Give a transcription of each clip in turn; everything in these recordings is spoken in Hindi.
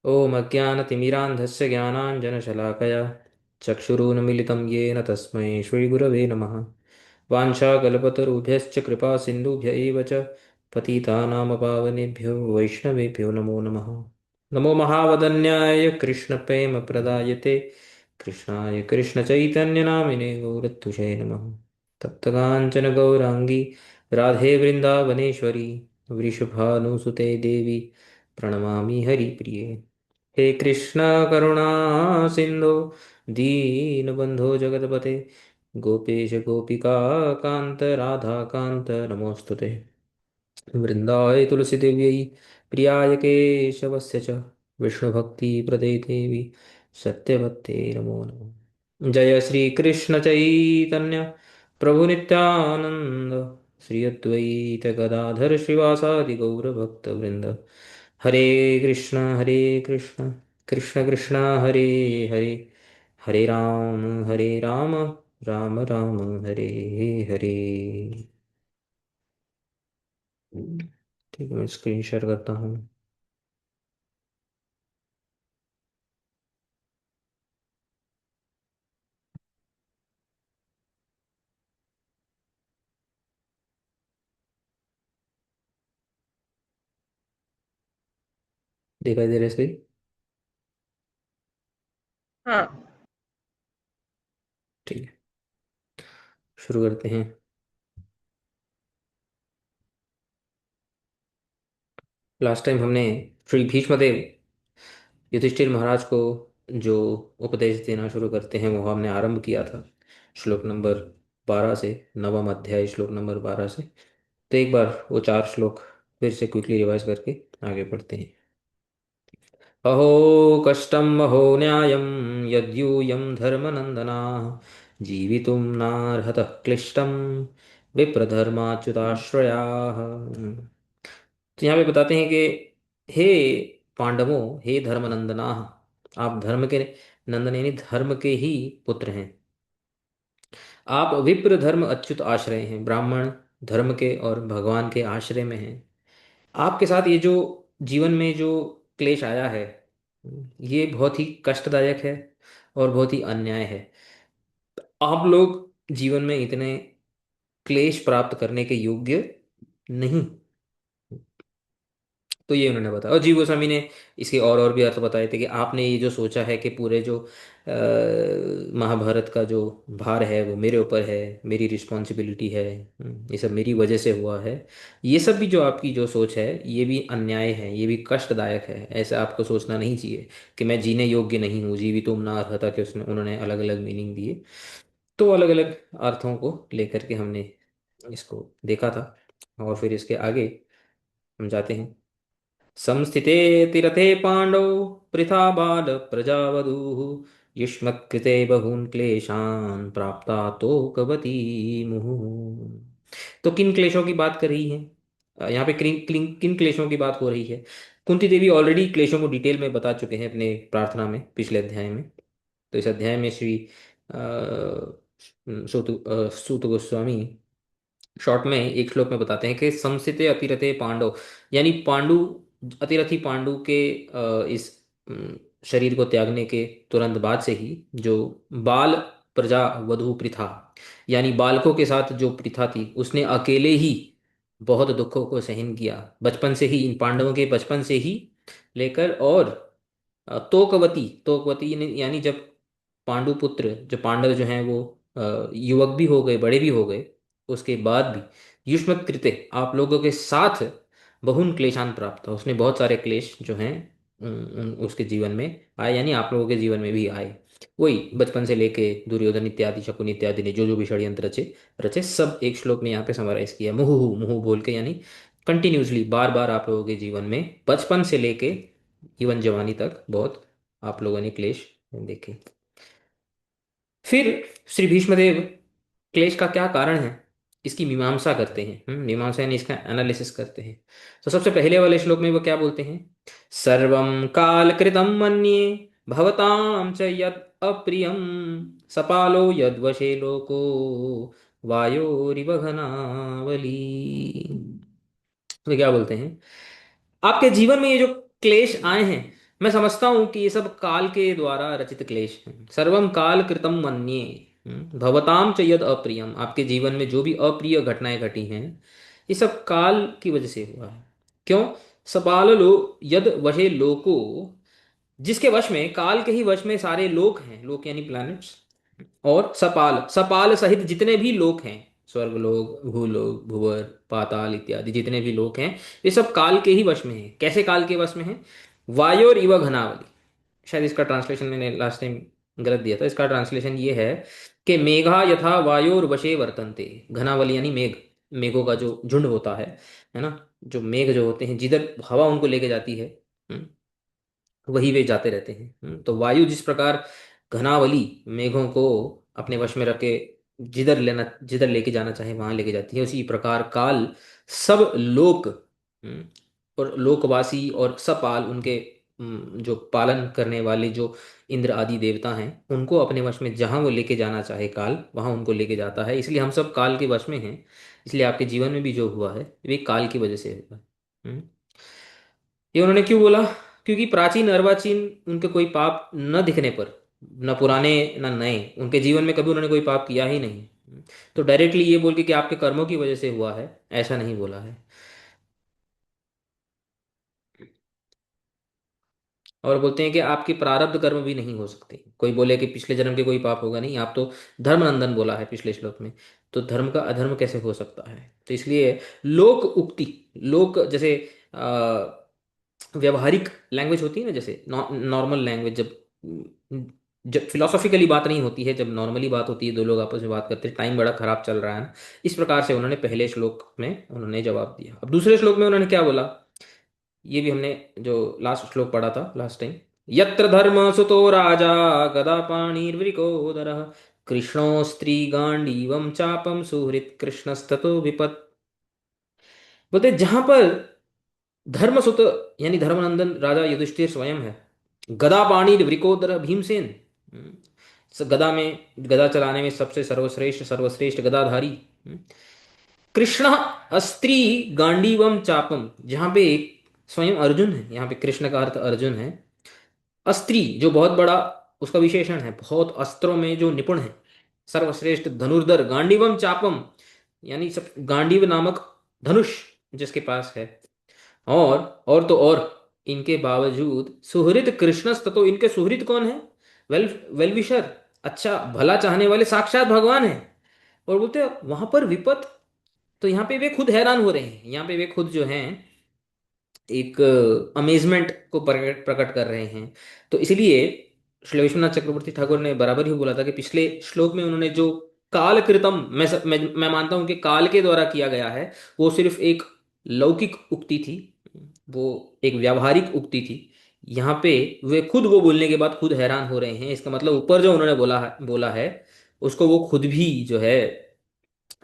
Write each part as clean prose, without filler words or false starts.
ॐ अज्ञानतिमिरान्धस्य ज्ञानाञ्जनशलाकया चक्षुरुन्मीलितं येन तस्मै श्रीगुरवे नमः। वाञ्छाकल्पतरुभ्यश्च कृपासिन्धुभ्य एव च पतितानां पावनेभ्यो वैष्णवेभ्यो नमो नमः। नमो महावदन्याय कृष्णप्रेमप्रदायते कृष्णाय कृष्णचैतन्यनामिने गौरत्तुषे नमः। तप्तकाञ्चन गौराङ्गी राधे वृन्दावनेश्वरी वृषभानुसुते देवी प्रणमामि हरिप्रिये। हे कृष्ण करुणा सिंधु दीनबंधो जगतपते गोपेश गोपिका कांत राधा कांत नमोस्तुते। वृंदाय तुलसी देव्यै प्रियाय केशवस्य च विष्णुभक्तिप्रदे देवी सत्यवत्ते नमो नमः। जय श्री कृष्ण चैतन्य प्रभु नित्यानंद श्री अद्वैत गदाधर श्रीवासादि गौरभक्तवृंद। हरे कृष्ण कृष्ण कृष्ण हरे हरे हरे राम राम राम हरे हरे। ठीक है, मैं स्क्रीन शेयर करता हूँ। दिखाई दे रहा है स्क्रीन? हाँ। ठीक है, शुरू करते हैं। लास्ट टाइम हमने श्री भीष्मदेव युधिष्ठिर महाराज को जो उपदेश देना शुरू करते हैं वो हमने आरंभ किया था श्लोक नंबर 12 से, नवम अध्याय श्लोक नंबर 12 से। तो एक बार वो चार श्लोक फिर से क्विकली रिवाइज करके आगे बढ़ते हैं। अहो कष्टम अहो न्यायं यद्यूयं धर्मनंदना जीवितुं नार्हतः क्लिष्टं विप्रधर्माच्युताश्रयाः। तो यहाँ पे बताते हैं कि हे पांडवों, हे धर्मनंदना, आप धर्म के नंदन यानी धर्म के ही पुत्र हैं। आप विप्र धर्म अच्युत आश्रय हैं, ब्राह्मण धर्म के और भगवान के आश्रय में हैं। आपके साथ ये जो जीवन में जो क्लेश आया है ये बहुत ही कष्टदायक है और बहुत ही अन्याय है। आप लोग जीवन में इतने क्लेश प्राप्त करने के योग्य नहीं। तो ये उन्होंने बताया, और जीव गोस्वामी ने इसके और भी अर्थ बताए थे कि आपने ये जो सोचा है कि पूरे जो महाभारत का जो भार है वो मेरे ऊपर है, मेरी रिस्पॉन्सिबिलिटी है, ये सब मेरी वजह से हुआ है। ये सब भी जो आपकी जो सोच है ये भी अन्याय है, ये भी कष्टदायक है। ऐसा आपको सोचना नहीं चाहिए कि मैं जीने योग्य नहीं हूँ, जीवी तुम ना अर्हता के उसने उन्होंने अलग अलग मीनिंग दिए। तो अलग अलग अर्थों को लेकर के हमने इसको देखा था। और फिर इसके आगे हम जाते हैं। संस्थिते तीरथे पांडौ पृथा बाल प्रजावधूः युष्मत्कृते बहून् क्लेशान् प्राप्ता तो कवती मुहुः। तो किन क्लेशों की बात कर रही है? यहाँ पे किन क्लेशों की बात हो रही है? कुंती देवी ऑलरेडी क्लेशों को डिटेल में बता चुके हैं अपने प्रार्थना में पिछले अध्याय में। तो इस अध्याय में श्री सूत गोस्वामी शॉर्ट में एक श्लोक में बताते हैं कि संसिते अतिरथे पांडव, यानी पांडु, अतिरथी पांडु के इस शरीर को त्यागने के तुरंत बाद से ही जो बाल प्रजा वधू प्रथा, यानी बालकों के साथ जो प्रथा थी उसने अकेले ही बहुत दुखों को सहन किया। बचपन से ही इन पांडवों के बचपन से ही लेकर, और तोकवती, तोकवती यानी जब पांडु पुत्र जो पांडव जो हैं वो युवक भी हो गए, बड़े भी हो गए, उसके बाद भी युष्मत् कृते आप लोगों के साथ बहुन क्लेशान प्राप्त हुआ, उसने बहुत सारे क्लेश जो हैं उसके जीवन में आए, यानी आप लोगों के जीवन में भी आए। वही बचपन से लेके दुर्योधन इत्यादि, शकुन इत्यादि ने जो जो भी षड्यंत्र रचे रचे सब एक श्लोक में यहाँ पे समराइज किया, मुहु मुहु बोल के, यानी कंटिन्यूसली बार बार आप लोगों के जीवन में बचपन से लेके इवन जवानी तक बहुत आप लोगों ने क्लेश देखे। फिर श्री भीष्मदेव क्लेश का क्या कारण है इसकी मीमांसा करते हैं। मीमांसा यानी इसका एनालिसिस करते हैं। तो सबसे पहले वाले श्लोक में वो क्या बोलते हैं? सर्वं काल कृतं मन्ये भवतां च यत् अप्रियं सपालो यद्वशे लोको वायोरिव घनावली। तो क्या बोलते हैं? आपके जीवन में ये जो क्लेश आए हैं मैं समझता हूँ कि ये सब काल के द्वारा रचित क्लेश हैं। सर्वम काल कृतम मन्ये भवताम च यद अप्रियम, आपके जीवन में जो भी अप्रिय घटनाएं घटी हैं ये सब काल की वजह से हुआ है। क्यों? सपाल लो यद वशे लोको, जिसके वश में, काल के ही वश में सारे लोक हैं, लोक यानी प्लैनेट्स, और सपाल, सपाल सहित जितने भी लोक हैं, स्वर्ग लोक, भूलोक, भुवर, पाताल इत्यादि जितने भी लोक हैं, ये सब काल के ही वश में हैं। कैसे काल के वश में हैं? वायोर इव घनावली, शायद इसका ट्रांसलेशन मैंने लास्ट टाइम गलत दिया था। इसका ट्रांसलेशन ये है कि मेघा यथा वायोर वशे वर्तन्ते, घनावली यानी मेघ, मेघों का जो झुंड होता है ना, जो मेघ जो होते हैं जिधर हवा उनको लेके जाती है, हम्म, वही वे जाते रहते हैं। तो वायु जिस प्रकार घनावली मेघों को अपने वश में रख के जिधर लेके जाना चाहे वहां लेके जाती है, उसी प्रकार काल सब लोक, हम्म, और लोकवासी और सपाल उनके जो पालन करने वाले जो इंद्र आदि देवता हैं, उनको अपने वश में जहां वो लेके जाना चाहे काल वहां उनको लेके जाता है। इसलिए हम सब काल के वश में हैं। इसलिए आपके जीवन में भी जो हुआ है वे काल की वजह से हुआ है। हम्म। ये उन्होंने क्यों बोला? क्योंकि प्राचीन अर्वाचीन उनके कोई पाप न दिखने पर, न पुराने न नए, उनके जीवन में कभी उन्होंने कोई पाप किया ही नहीं, तो डायरेक्टली ये बोल के कि आपके कर्मों की वजह से हुआ है, ऐसा नहीं बोला है। और बोलते हैं कि आपके प्रारब्ध कर्म भी नहीं हो सकते। कोई बोले कि पिछले जन्म के कोई पाप होगा, नहीं, आप तो धर्मनंदन बोला है पिछले श्लोक में, तो धर्म का अधर्म कैसे हो सकता है? तो इसलिए लोक उक्ति, लोक जैसे व्यवहारिक लैंग्वेज होती है ना, जैसे नॉर्मल लैंग्वेज, जब जब फिलोसॉफिकली बात नहीं होती है, जब नॉर्मली बात होती है, दो लोग आपस में बात करते हैं, टाइम बड़ा खराब चल रहा है ना, इस प्रकार से उन्होंने पहले श्लोक में उन्होंने जवाब दिया। अब दूसरे श्लोक में उन्होंने क्या बोला, ये भी हमने जो लास्ट श्लोक पढ़ा था लास्ट टाइम, यत्र धर्म सुतो राजा गदा पाणिर्वृकोदरः कृष्णो स्त्री गांडीवम चापम सुहृत कृष्णस्ततो विपत्। बोलते जहां पर धर्मसुत यानी धर्मनंदन राजा युधिष्ठिर स्वयं है, गदा पाणी वृकोदर भीमसेन, गदा में, गदा चलाने में सबसे सर्वश्रेष्ठ सर्वश्रेष्ठ गदाधारी, कृष्ण अस्त्री गांडीवम चापम, जहां पे एक स्वयं अर्जुन है, यहाँ पे कृष्ण का अर्थ अर्जुन है, अस्त्री जो बहुत बड़ा उसका विशेषण है, बहुत अस्त्रों में जो निपुण है, सर्वश्रेष्ठ धनुर्धर, गांडीवम चापम यानी सब गांडीव नामक धनुष जिसके पास है, और तो और इनके बावजूद सुहृद कृष्णस्त, तो इनके सुहृद कौन है? वेल विशर, अच्छा भला चाहने वाले साक्षात भगवान है। और बोलते हैं वहां पर विपत, तो यहाँ पे वे खुद हैरान हो रहे हैं, यहाँ पे वे खुद जो हैं एक अमेजमेंट को प्रकट प्रकट कर रहे हैं। तो इसलिए श्री विश्वनाथ चक्रवर्ती ठाकुर ने बराबर ही बोला था कि पिछले श्लोक में उन्होंने जो काल कृतम, मैं मानता हूं कि काल के द्वारा किया गया है, वो सिर्फ एक लौकिक उक्ति थी, वो एक व्यावहारिक उक्ति थी। यहाँ पे वे खुद वो बोलने के बाद खुद हैरान हो रहे हैं, इसका मतलब ऊपर जो उन्होंने बोला है उसको वो खुद भी जो है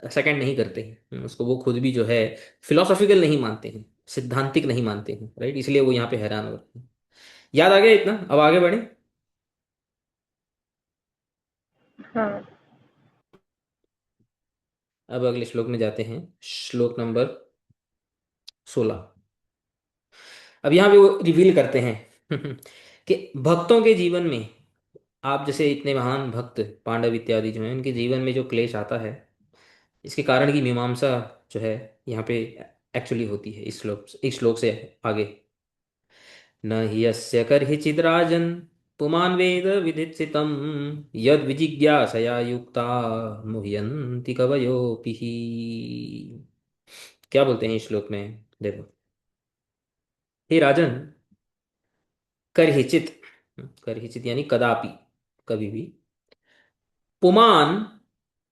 सेकंड नहीं करते हैं, उसको वो खुद भी जो है फिलोसॉफिकल नहीं मानते हैं, सिद्धांतिक नहीं मानते हैं, राइट? इसलिए वो यहाँ पे हैरान हो रहे हैं। याद आ गया इतना? अब आगे बढ़े। हाँ। अब अगले श्लोक में जाते हैं, श्लोक नंबर 16। अब यहाँ पे वो रिवील करते हैं कि भक्तों के जीवन में, आप जैसे इतने महान भक्त पांडव इत्यादि जो हैं, उनके जीवन में जो क्लेश आता है, इसके कारण की मीमांसा जो है यहाँ पे एक्चुअली होती है इस श्लोक से आगे। न हि यस्य कर्हिचिद्राजन् पुमान् वेद विधित्सितं यद् विजिज्ञासया युक्ता मुह्यन्ति कवयोऽपि हि। क्या बोलते हैं इस श्लोक में? देखो, हे राजन, कर्हिचित, कर्हिचित यानी कदापि, कभी भी, पुमान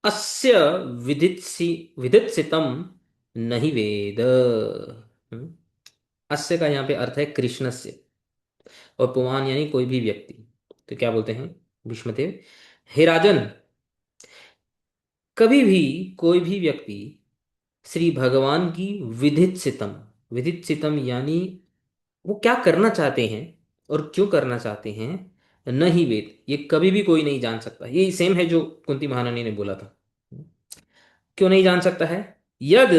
अस्य विधित्सि विधित्सितं नहीं वेद, अस्य का यहाँ पे अर्थ है कृष्णस्य, और पुमान यानी कोई भी व्यक्ति। तो क्या बोलते हैं भीष्मदेव, हे राजन, कभी भी कोई भी व्यक्ति श्री भगवान की विधित सितम, विधित सितम यानी वो क्या करना चाहते हैं और क्यों करना चाहते हैं, नहीं वेद, ये कभी भी कोई नहीं जान सकता। ये सेम है जो कुंती महारानी ने बोला था। क्यों नहीं जान सकता है? यद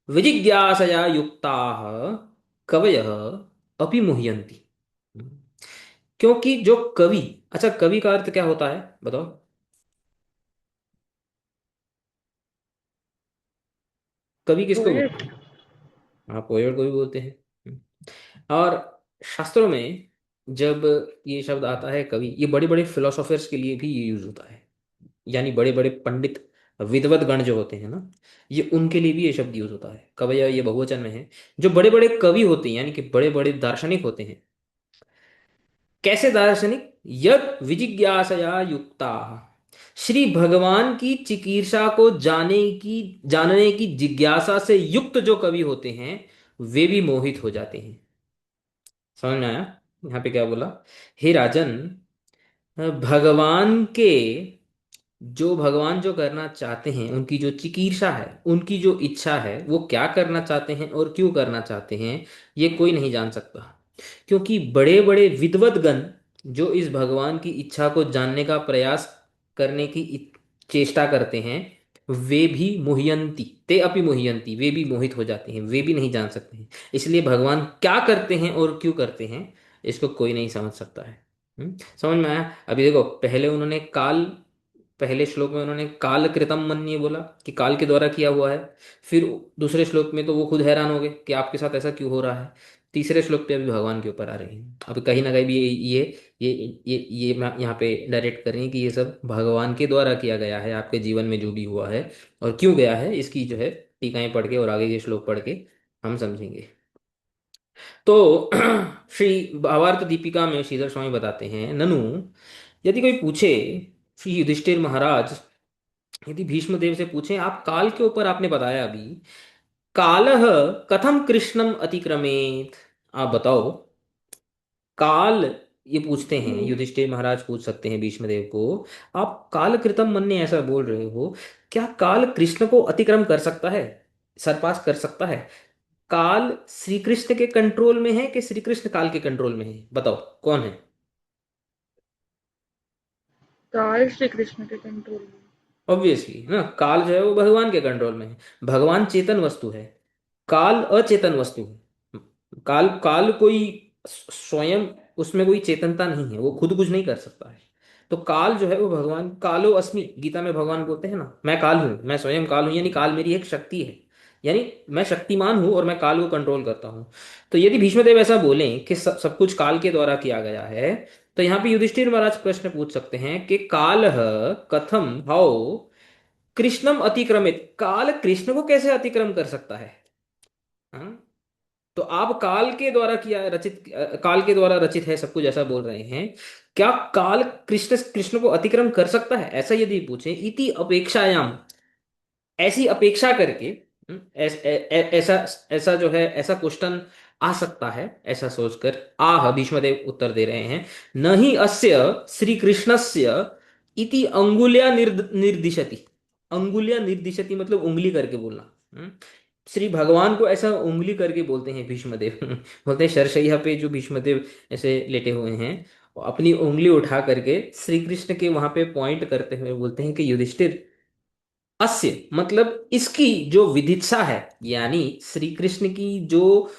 विजिज्ञासया युक्ता कवयः अपि मुह्यन्ति, क्योंकि जो कवि, अच्छा कवि का अर्थ क्या होता है बताओ? कवि किसको बोलते पोएट। हैं? हाँ, पोएट को भी बोलते हैं। और शास्त्रों में जब ये शब्द आता है कवि, ये बड़े बड़े फिलोसोफर्स के लिए भी ये यूज होता है। यानी बड़े बड़े पंडित, विद्वत गण जो होते हैं ना, ये उनके लिए भी ये शब्द यूज होता है। कवय ये बहुवचन में है। जो बड़े बड़े कवि होते हैं यानी कि बड़े बड़े दार्शनिक होते हैं। कैसे दार्शनिक? यद विजिज्ञासया युक्ता, श्री भगवान की चिकीर्षा को जानने की जिज्ञासा से युक्त जो कवि होते हैं, वे भी मोहित हो जाते हैं। समझ में आया? यहाँ पे क्या बोला? हे राजन, भगवान के, जो भगवान जो करना चाहते हैं, उनकी जो चिकीर्षा है, उनकी जो इच्छा है, वो क्या करना चाहते हैं और क्यों करना चाहते हैं, ये कोई नहीं जान सकता। क्योंकि बड़े बड़े विद्वत गण जो इस भगवान की इच्छा को जानने का प्रयास करने की चेष्टा करते हैं, वे भी मुह्यंती, ते अपि मुह्यंती, वे भी मोहित हो जाते हैं, वे भी नहीं जान सकते हैं। इसलिए भगवान क्या करते हैं और क्यों करते हैं, इसको कोई नहीं समझ सकता है। समझ में आया? अभी देखो, पहले उन्होंने काल, पहले श्लोक में उन्होंने काल कृतम मन्ये बोला कि काल के द्वारा किया हुआ है। फिर दूसरे श्लोक में तो वो खुद हैरान हो गए कि आपके साथ ऐसा क्यों हो रहा है। तीसरे श्लोक पे अभी भगवान के ऊपर आ रहे हैं। अब कहीं ना कहीं भी ये ये मैं यहाँ पे डायरेक्ट कर रही हैं कि ये सब भगवान के द्वारा किया गया है, आपके जीवन में जो भी हुआ है और क्यों गया है, इसकी जो है टीकाएं पढ़ के और आगे के श्लोक पढ़ के हम समझेंगे। तो श्री भावार्थ दीपिका में श्रीधर स्वामी बताते हैं, ननु, यदि कोई पूछे, श्री युधिष्ठिर महाराज, यदि भीष्म देव से पूछें, आप काल के ऊपर आपने बताया अभी, कालह कथम कृष्णम अतिक्रमेत, आप बताओ, काल, ये पूछते हैं हम्म। युधिष्ठिर महाराज पूछ सकते हैं भीष्म देव को, आप काल कृतम मन ने ऐसा बोल रहे हो, क्या काल कृष्ण को अतिक्रम कर सकता है, सरपास कर सकता है? काल श्री कृष्ण के कंट्रोल में है कि श्री कृष्ण काल के कंट्रोल में है? बताओ कौन है? काल श्री कृष्ण के कंट्रोल में। ऑब्वियसली ना, काल जो है वो भगवान के कंट्रोल में है। भगवान चेतन वस्तु है, काल अचेतन वस्तु है। काल काल कोई स्वयं, उसमें कोई चेतनता नहीं है, वो खुद कुछ नहीं कर सकता है। तो काल जो है वो भगवान, कालो अस्मि, गीता में भगवान बोलते हैं ना, मैं काल हूँ, मैं स्वयं काल हूँ, यानी काल मेरी एक शक्ति है। यानी मैं शक्तिमान हूँ और मैं काल को कंट्रोल करता हूँ। तो यदि भीष्मदेव ऐसा बोलें कि सब कुछ काल के द्वारा किया गया है, तो यहाँ पे युधिष्ठिर महाराज प्रश्न पूछ सकते हैं कि काल कथम हाउ कृष्णम अतिक्रमित, काल कृष्ण को कैसे अतिक्रम कर सकता है? हाँ? तो आप काल के द्वारा किया रचित, काल के द्वारा रचित है सब कुछ ऐसा बोल रहे हैं। क्या काल कृष्ण कृष्ण को अतिक्रम कर सकता है, ऐसा यदि पूछे, इति अपेक्षायाम, ऐसी अपेक्षा करके, ऐसा ऐसा जो है, ऐसा क्वेश्चन आ सकता है, ऐसा सोचकर आह भीष्मदेव उत्तर दे रहे हैं, न ही अस्य श्री कृष्णस्य इति अंगुल्या निर्दिशति। अंगुल्या निर्दिशति मतलब उंगली करके बोलना। हम्म? श्री भगवान को ऐसा उंगली करके बोलते हैं भीष्मदेव। बोलते हैं शरशैया पे जो भीष्मदेव ऐसे लेटे हुए हैं, वो अपनी उंगली उठा करके श्री कृष्ण के वहां पे पॉइंट करते हुए बोलते हैं कि युधिष्ठिर, अस्य मतलब इसकी जो विधित्सा है, यानी श्री कृष्ण की जो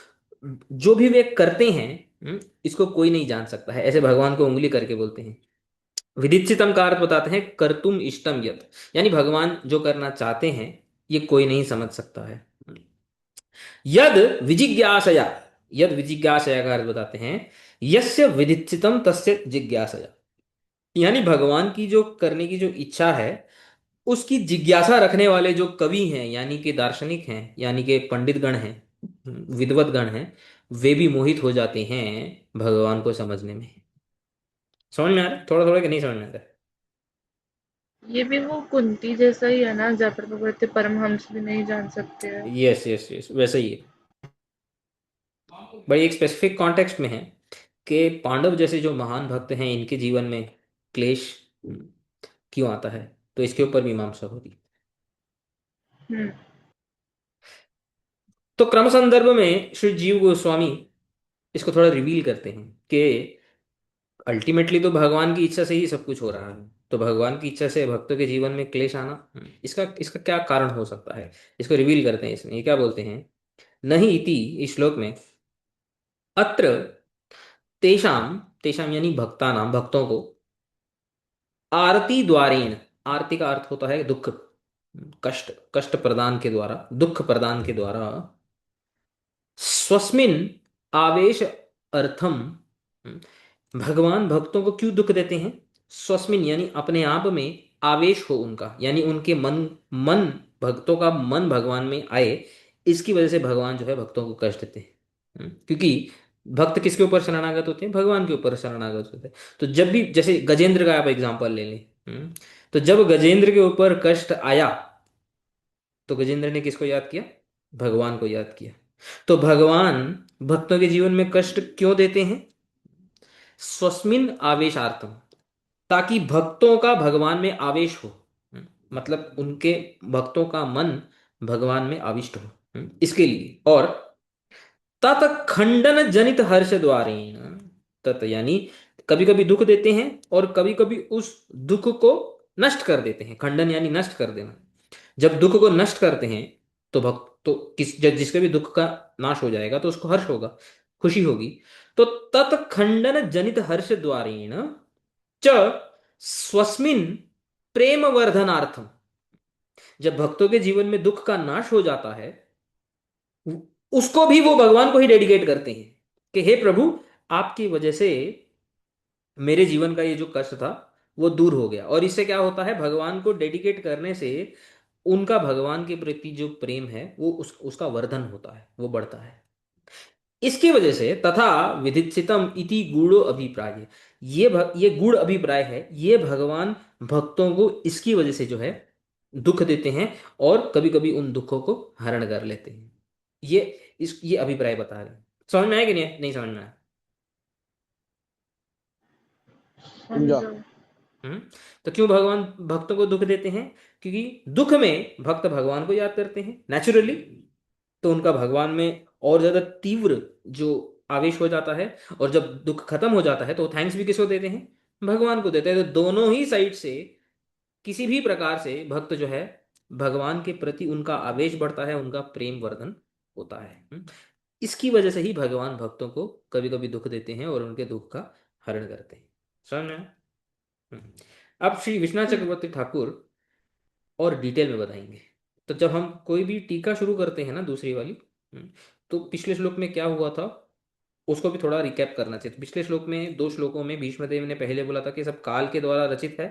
जो भी वे करते हैं, इसको कोई नहीं जान सकता है, ऐसे भगवान को उंगली करके बोलते हैं। विधित्सितम का अर्थ बताते हैं कर्तुम इष्टम यत्, यानी भगवान जो करना चाहते हैं, ये कोई नहीं समझ सकता है। यद विजिज्ञासया, यद विजिज्ञासया का अर्थ बताते हैं, यस्य विधित्सितम तस्य जिज्ञासया, यानी भगवान की जो करने की जो इच्छा है, उसकी जिज्ञासा रखने वाले जो कवि हैं, यानी कि दार्शनिक हैं, यानी कि पंडित गण हैं, विद्वत गण हैं, वे भी मोहित हो जाते हैं भगवान को समझने में। समझ में आ रहा है थोड़ा थोड़ा कि नहीं समझ में आ रहा ये भी वो कुंती जैसा ही है ना, जहाँ पर वो बोलते परमहंस भी नहीं जान सकते हैं। है? यस यस यस, वैसा ही है। भाई एक स्पेसिफिक कॉन्टेक्स्ट में है कि पांडव जैसे जो महान भक्त हैं, इनके जीवन में क्लेश क्यों आता है, तो इसके ऊपर मीमांसा होगी। हम्म। तो क्रम संदर्भ में श्री जीव गोस्वामी इसको थोड़ा रिवील करते हैं कि अल्टीमेटली तो भगवान की इच्छा से ही सब कुछ हो रहा है। तो भगवान की इच्छा से भक्तों के जीवन में क्लेश आना, इसका इसका क्या कारण हो सकता है, इसको रिवील करते हैं। इसमें ये क्या बोलते हैं, नहीं इति, इस श्लोक में, अत्र तेषाम तेषाम यानी भक्तानाम, भक्तों को, आरती द्वारेण, आरती का अर्थ होता है दुख, कष्ट, कष्ट प्रदान के द्वारा, दुख प्रदान के द्वारा, स्वस्मिन आवेश अर्थम, भगवान भक्तों को क्यों दुख देते हैं? स्वस्मिन यानी अपने आप में, आवेश हो उनका, यानी उनके मन, मन, भक्तों का मन भगवान में आए, इसकी वजह से भगवान जो है भक्तों को कष्ट देते हैं। क्योंकि भक्त किसके ऊपर शरणागत होते हैं? भगवान के ऊपर शरणागत होते हैं। तो जब भी, जैसे गजेंद्र का आप एग्जांपल ले लें, तो जब गजेंद्र के ऊपर कष्ट आया, तो गजेंद्र ने किसको याद किया? भगवान को याद किया। तो भगवान भक्तों के जीवन में कष्ट क्यों देते हैं? स्वस्मिन आवेशार्थम, ताकि भक्तों का भगवान में आवेश हो, मतलब उनके भक्तों का मन भगवान में आविष्ट हो, इसके लिए। और तत खंडन जनित हर्ष द्वारेण, तत यानी कभी कभी दुख देते हैं और कभी कभी उस दुख को नष्ट कर देते हैं। खंडन यानी नष्ट कर देना। जब दुख को नष्ट करते हैं तो भक्त तो जिसके भी दुख का नाश हो जाएगा तो उसको हर्ष होगा, खुशी होगी। तो तत्खंडन जनित हर्ष द्वारेण च स्वस्मिन प्रेम वर्धनार्थम, जब भक्तों के जीवन में दुख का नाश हो जाता है, उसको भी वो भगवान को ही डेडिकेट करते हैं कि हे प्रभु, आपकी वजह से मेरे जीवन का ये जो कष्ट था वो दूर हो गया। और इससे क्या होता है? भगवान को डेडिकेट करने से उनका भगवान के प्रति जो प्रेम है वो उसका वर्धन होता है, वो बढ़ता है। इसकी वजह से तथा विधित्सितम इति गूढ़ो अभिप्राय, ये गूढ़ अभिप्राय है, ये भगवान भक्तों को इसकी वजह से जो है दुख देते हैं और कभी कभी उन दुखों को हरण कर लेते हैं। ये ये अभिप्राय बता रहे हैं। समझ में आया कि नहीं? नहीं समझ में आया? समझा। हम्म। तो क्यों भगवान भक्तों को दुख देते हैं? क्योंकि दुख में भक्त भगवान को याद करते हैं नेचुरली, तो उनका भगवान में और ज्यादा तीव्र जो आवेश हो जाता है। और जब दुख खत्म हो जाता है तो थैंक्स भी किसको देते हैं? भगवान को देते हैं। तो दोनों ही साइड से किसी भी प्रकार से भक्त जो है भगवान के प्रति उनका आवेश बढ़ता है, उनका प्रेम वर्धन होता है। इसकी वजह से ही भगवान भक्तों को कभी कभी दुख देते हैं और उनके दुख का हरण करते हैं। समझ में आया? हम्म। अब श्री विश्वनाथ हम्म। चक्रवर्ती ठाकुर और डिटेल में बताएंगे। तो जब हम कोई भी टीका शुरू करते हैं ना, दूसरी वाली, तो पिछले श्लोक में क्या हुआ था उसको भी थोड़ा रिकैप करना चाहिए। तो पिछले श्लोक में, दो श्लोकों में भीष्मदेव ने पहले बोला था कि सब काल के द्वारा रचित है,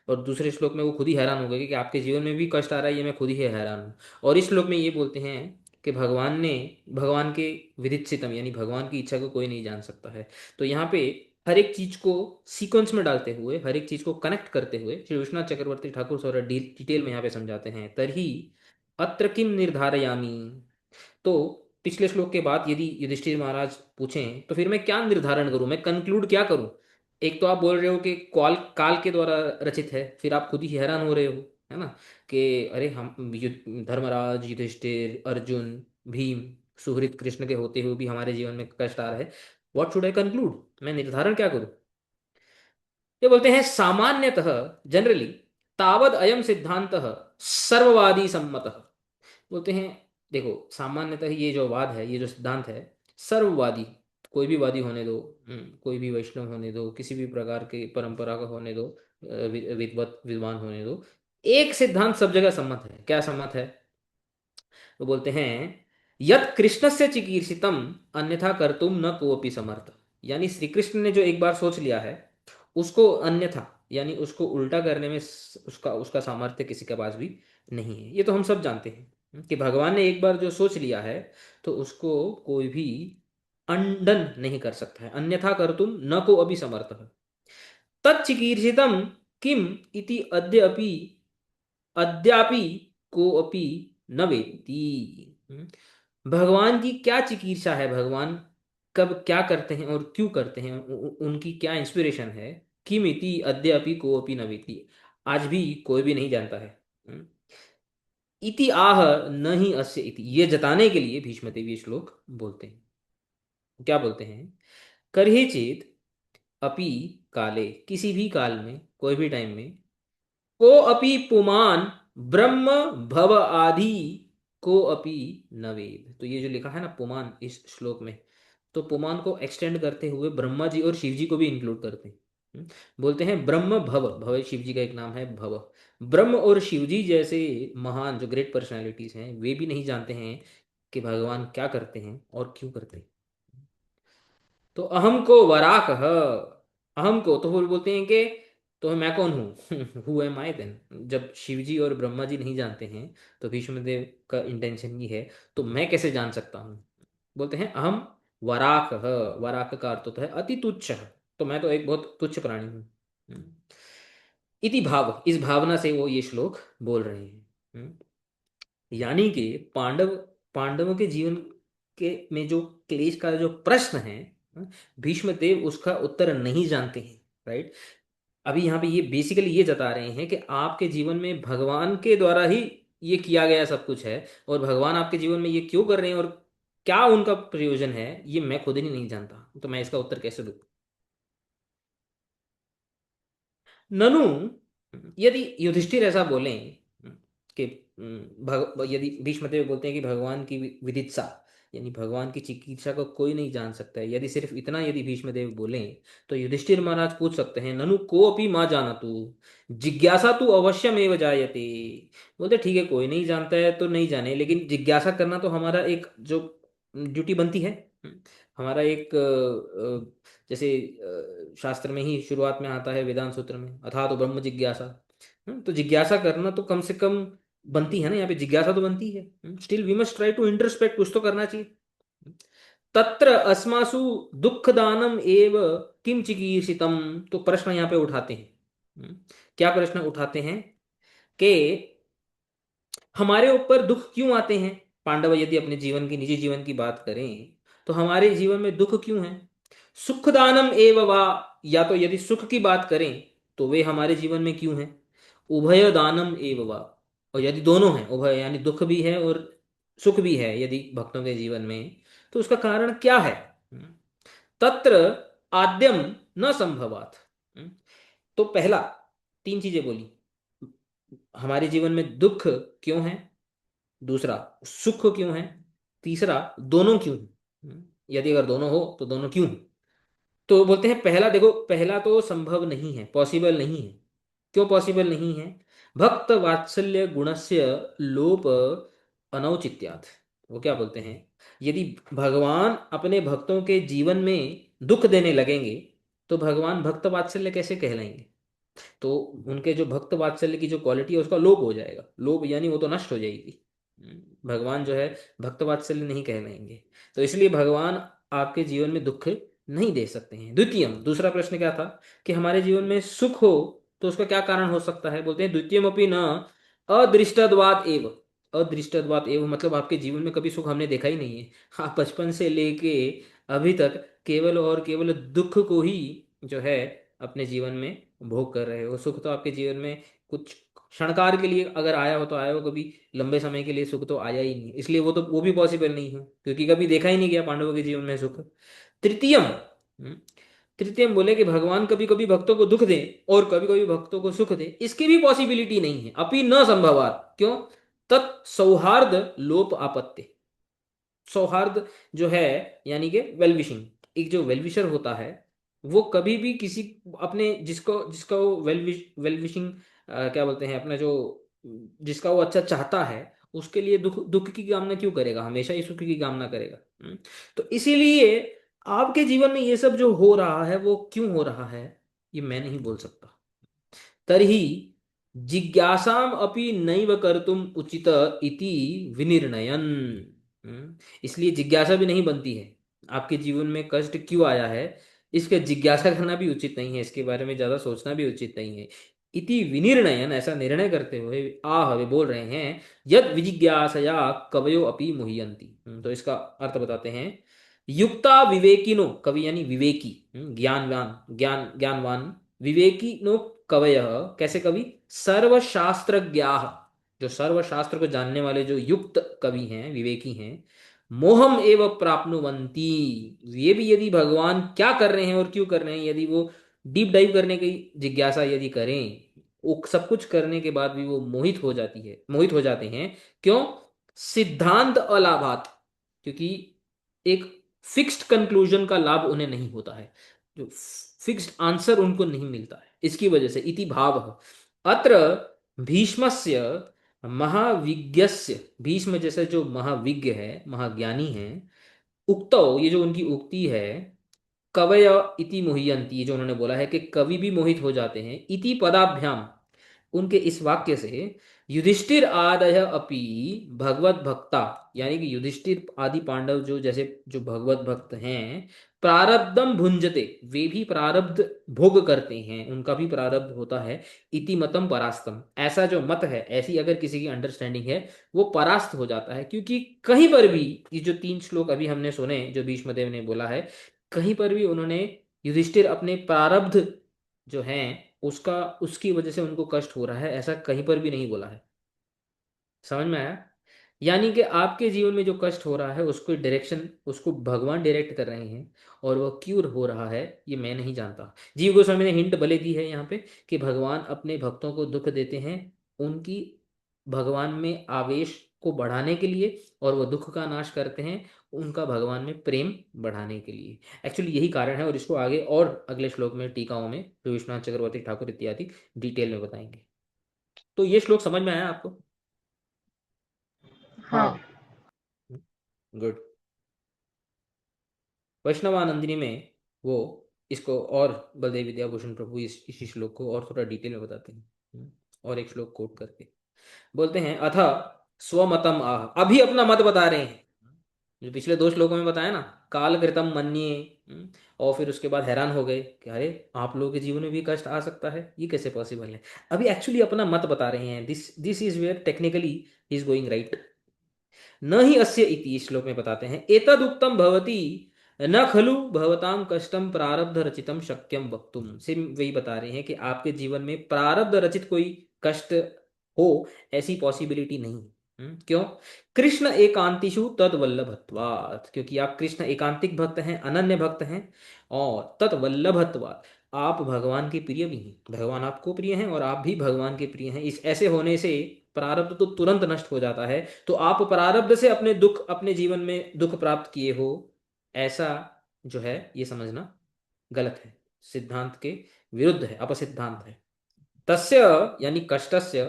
और दूसरे श्लोक में वो खुद ही हैरान हो गए कि आपके जीवन में भी कष्ट आ रहा है, ये मैं खुद ही हैरान हूँ। और इस श्लोक में ये बोलते हैं कि भगवान के विदितसितम यानी भगवान की इच्छा को कोई नहीं जान सकता है। तो यहाँ पे हर एक चीज को सीक्वेंस में डालते हुए, हर एक चीज को कनेक्ट करते हुए श्री विश्वनाथ चक्रवर्ती ठाकुर थोड़ा डिटेल में यहाँ पे समझाते हैं। तरही अत्र किम निर्धारयामी, तो पिछले श्लोक के बाद यदि युधिष्ठिर महाराज पूछें तो फिर मैं क्या निर्धारण करूं, मैं कंक्लूड क्या करूं? एक तो आप बोल रहे हो कि काल काल के द्वारा रचित है, फिर आप खुद ही हैरान हो रहे हो, है ना, कि अरे हम धर्मराज, युधिष्ठिर, अर्जुन, भीम, सुहृद कृष्ण के होते हुए भी हमारे जीवन में कष्ट आ रहा है। व्हाट शुड आई कंक्लूड, मैं निर्धारण क्या करूं? ये बोलते हैं सामान्यतः, जनरली, तावद अयम सिद्धांत सर्ववादी सम्मतः। बोलते हैं देखो, सामान्यतः ये जो वाद है, ये जो सिद्धांत है, सर्ववादी, कोई भी वादी होने दो, कोई भी वैष्णव होने दो, किसी भी प्रकार की परंपरा का होने दो, विद्वत विद्वान होने दो, एक सिद्धांत सब जगह सम्मत है। क्या सम्मत है? वो बोलते हैं यत कृष्णस्य चिकीर्षितम अन्यथा कर्तुम न कोपि समर्थ, यानी श्री कृष्ण ने जो एक बार सोच लिया है उसको अन्यथा यानी उसको उल्टा करने में उसका उसका सामर्थ्य किसी के पास भी नहीं है। ये तो हम सब जानते हैं कि भगवान ने एक बार जो सोच लिया है तो उसको कोई भी अंडन नहीं कर सकता है। अन्यथा कर्तुम न को अभी समर्थ, तच्चिकीर्षितम किम इति अद्यापि कोऽपि न वेत्ति। भगवान की क्या चिकीर्षा है, भगवान कब क्या करते हैं और क्यों करते हैं, उनकी क्या इंस्पिरेशन है, किमिति अद्यापि कोऽपि न वेत्ति, आज भी कोई भी नहीं जानता है। इति आह न ही अस्य इति, ये जताने के लिए भीष्मदेव ये श्लोक बोलते हैं। क्या बोलते हैं? करहि चेत अपि काले, किसी भी काल में, कोई भी टाइम में, को अपि पुमान ब्रह्म भव आदि को अपि न वेद। तो ये जो लिखा है ना पुमान इस श्लोक में, तो पुमान को एक्सटेंड करते हुए ब्रह्मा जी और शिव जी को भी इंक्लूड करते हैं। बोलते हैं ब्रह्म भव, भव शिव जी का एक नाम है भव। ब्रह्म और शिव जी जैसे महान जो ग्रेट पर्सनालिटीज हैं वे भी नहीं जानते हैं कि भगवान क्या करते हैं और क्यों करते हैं। तो अहम को वराक है, अहम को तो वो बोलते हैं कि तो मैं कौन हूँ हु एम आई देन। जब शिव जी और ब्रह्मा जी नहीं जानते हैं तो भीष्म देव का इंटेंशन ये है तो मैं कैसे जान सकता हूँ। बोलते हैं अहम वराक है, वराक का अर्थ होता है अति तुच्छ है, तो मैं तो एक बहुत तुच्छ प्राणी हूँ। इति भाव, इस भावना से वो ये श्लोक बोल रहे हैं। यानी कि पांडव, पांडवों के जीवन के में जो क्लेश का जो प्रश्न है, भीष्म देव उसका उत्तर नहीं जानते हैं। राइट। अभी यहाँ पे ये बेसिकली ये जता रहे हैं कि आपके जीवन में भगवान के द्वारा ही ये किया गया सब कुछ है, और भगवान आपके जीवन में ये क्यों कर रहे हैं और क्या उनका प्रयोजन है ये मैं खुद ही नहीं जानता, तो मैं इसका उत्तर कैसे दूं। ननु, यदि युधिष्ठिर ऐसा बोलें कि यदि भीष्मदेव बोलते हैं कि भगवान की विदित्सा यानी भगवान की चिकित्सा को कोई नहीं जान सकता है, यदि सिर्फ इतना यदि भीष्मदेव बोलें तो युधिष्ठिर महाराज पूछ सकते हैं ननु को अपि माँ जाना तू, जिज्ञासा तू अवश्यमेव जायते। बोलते ठीक है कोई नहीं जानता है तो नहीं जाने, लेकिन जिज्ञासा करना तो हमारा एक जो ड्यूटी बनती है। हमारा एक जैसे शास्त्र में ही शुरुआत में आता है वेदांत सूत्र में अथा तो ब्रह्म जिज्ञासा। तो जिज्ञासा करना तो कम से कम बनती है ना, यहाँ पे जिज्ञासा तो बनती है। Still we must try to introspect, कुछ तो करना चाहिए। तत्र अस्मासु दुख दानम एव किम चिकीर्षितम, तो प्रश्न यहाँ पे उठाते हैं। क्या प्रश्न उठाते हैं कि हमारे ऊपर दुख क्यों आते हैं। पांडव यदि अपने जीवन की निजी जीवन की बात करें तो हमारे जीवन में दुख क्यों है। सुख दानम एव वा, या तो यदि सुख की बात करें तो वे हमारे जीवन में क्यों है। उभय दानम एव वा, और यदि दोनों हैं उभय यानी दुख भी है और सुख भी है यदि भक्तों के जीवन में, तो उसका कारण क्या है। तत्र आद्यम न संभवात। तो पहला, तीन चीजें बोली, हमारे जीवन में दुख क्यों है, दूसरा सुख क्यों है, तीसरा दोनों क्यों है। यदि अगर दोनों हो तो दोनों क्यों है। तो बोलते हैं पहला देखो, पहला तो संभव नहीं है, पॉसिबल नहीं है। क्यों पॉसिबल नहीं है। भक्त वात्सल्य गुणस्य लोप अनौचित्यात्। वो क्या बोलते हैं, यदि भगवान अपने भक्तों के जीवन में दुख देने लगेंगे तो भगवान भक्त वात्सल्य कैसे कहलाएंगे। तो उनके जो भक्त वात्सल्य की जो क्वालिटी है उसका लोप हो जाएगा, लोप यानी वो तो नष्ट हो जाएगी। भगवान जो है भक्त वात्सल्य नहीं कहलाएंगे। तो इसलिए भगवान आपके जीवन में दुख नहीं दे सकते हैं। द्वितीयम, दूसरा प्रश्न क्या था कि हमारे जीवन में सुख हो तो उसका क्या कारण हो सकता है। बोलते हैं द्वितीयम अपनी न अदृष्टद्वाद एव। अदृष्टद्वाद एव मतलब आपके जीवन में कभी सुख हमने देखा ही नहीं है। आप बचपन से लेके अभी तक केवल और केवल दुख को ही जो है अपने जीवन में भोग कर रहे हो। सुख तो आपके जीवन में कुछ क्षणकार के लिए अगर आया हो तो आया हो, कभी लंबे समय के लिए सुख तो आया ही नहीं, इसलिए वो तो वो भी पॉसिबल नहीं है क्योंकि कभी देखा ही नहीं गया पांडवों के जीवन में सुख। तृतीयम, तृतीयम बोले कि भगवान कभी कभी भक्तों को दुख दे और कभी कभी भक्तों को सुख दे, इसकी भी पॉसिबिलिटी नहीं है, अपि न संभवात। क्यों, तत्सौहार्द लोप आपत्ति। सौहार्द जो है यानी कि वेल विशिंग, एक जो वेल विशर होता है वो कभी भी किसी अपने जिसको जिसका वो वेल विशिंग क्या बोलते हैं अपना जो जिसका वो अच्छा चाहता है उसके लिए दुख दुख की कामना क्यों करेगा, हमेशा ही सुख की कामना करेगा। तो इसीलिए आपके जीवन में ये सब जो हो रहा है वो क्यों हो रहा है ये मैं नहीं बोल सकता। तर्हि जिज्ञासाम अपि नैव कर्तुम उचित इति विनिर्णयन। इसलिए जिज्ञासा भी नहीं बनती है, आपके जीवन में कष्ट क्यों आया है इसका जिज्ञासा करना भी उचित नहीं है, इसके बारे में ज्यादा सोचना भी उचित नहीं है। इति विनिर्णयन, ऐसा निर्णय करते हुए आह वे बोल रहे हैं यद विजिज्ञासया कवयो अपि मुह्यंति। तो इसका अर्थ बताते हैं। युक्ता विवेकिनो, कवि यानी विवेकी, ज्ञानवान, ज्ञानवान, विवेकिनो कवय, कैसे कवि, सर्वशास्त्रज्ञा, जो सर्वशास्त्र को जानने वाले जो युक्त कवि हैं विवेकी हैं, मोहम एव प्राप्नुवंती, ये भी यदि भगवान क्या कर रहे हैं और क्यों कर रहे हैं यदि वो डीप डाइव करने की जिज्ञासा यदि करें, वो सब कुछ करने के बाद भी वो मोहित हो जाती है, मोहित हो जाते हैं। क्यों, सिद्धांत अलाभात, क्योंकि एक फिक्स्ड कंक्लूजन का लाभ उन्हें नहीं होता है, जो फिक्स्ड आंसर उनको नहीं मिलता है, इसकी वजह से इति भाव अत्र भीष्मस्य महाविज्ञस्य, भीष्म जैसे जो महाविज्ञ है, महाज्ञानी है, उक्तो, ये जो उनकी उक्ति है, कवय इति मुह्यंती, जो उन्होंने बोला है कि कवि भी मोहित हो जाते हैं, इति पदाभ्याम, उनके इस वाक्य से युधिष्ठिर आदय अपि भगवत भक्ता, यानी कि युधिष्ठिर आदि पांडव जो जैसे जो भगवत भक्त हैं, प्रारब्धम भुंजते, वे भी प्रारब्ध भोग करते हैं, उनका भी प्रारब्ध होता है, इति मतम परास्तम, ऐसा जो मत है, ऐसी अगर किसी की अंडरस्टैंडिंग है, वो परास्त हो जाता है, क्योंकि कहीं पर भी ये जो 3 श्लोक अभी हमने सुने जो भीष्मदेव ने बोला है, कहीं पर भी उन्होंने युधिष्ठिर अपने प्रारब्ध जो हैं उसका, उसकी वजह से उनको कष्ट हो रहा है, ऐसा कहीं पर भी नहीं बोला है। समझ में आया? यानी कि आपके जीवन में जो कष्ट हो रहा है उसको डायरेक्शन, उसको भगवान डायरेक्ट कर रहे हैं, और वो क्यों हो रहा है ये मैं नहीं जानता। जीव गोस्वामी ने हिंट भले दी है यहाँ पे कि भगवान अपने भक्तों को दुख देते हैं उनकी भगवान में आवेश को बढ़ाने के लिए, और वो दुख का नाश करते हैं उनका भगवान में प्रेम बढ़ाने के लिए। एक्चुअली यही कारण है, और इसको आगे और अगले श्लोक में टीकाओं में जो विश्वनाथ चक्रवर्ती ठाकुर इत्यादि डिटेल में बताएंगे। तो ये श्लोक समझ में आया आपको? हाँ। गुड। वैष्णवानंदिनी में वो इसको और बलदेव विद्याभूषण प्रभु इसी श्लोक को और थोड़ा डिटेल में बताते हैं। और एक श्लोक कोट करके बोलते हैं, अथ स्वमतम आह, अभी अपना मत बता रहे हैं, जो पिछले 2 श्लोकों में बताया ना, काल कृतम मन्ये। और फिर उसके बाद हैरान हो गए कि अरे आप लोगों के जीवन में भी कष्ट आ सकता है, ये कैसे पॉसिबल है। अभी एक्चुअली अपना मत बता रहे हैं, this this is where technically is going right. न ही अस्य इति, इस श्लोक में बताते हैं, एतदुक्तम भवति न खलु भवताम कष्टम प्रारब्ध रचितम शक्यम वक्तुम, से वही बता रहे हैं कि आपके जीवन में प्रारब्ध रचित कोई कष्ट हो, ऐसी पॉसिबिलिटी नहीं। क्यों? कृष्ण एकांतिषु तद्वल्लभत्वात्, क्योंकि आप कृष्ण एकांतिक भक्त हैं, अनन्य भक्त हैं, और तत्वल्लभत्वात्, आप भगवान के प्रिय भी हैं, भगवान आपको प्रिय हैं और आप भी भगवान के प्रिय हैं। इस ऐसे होने से प्रारब्ध तो तुरंत नष्ट हो जाता है, तो आप प्रारब्ध से अपने दुख, अपने जीवन में दुख प्राप्त किए हो, ऐसा जो है ये समझना गलत है, सिद्धांत के विरुद्ध है, अपसिद्धांत है। तस्य, यानी कष्टस्य,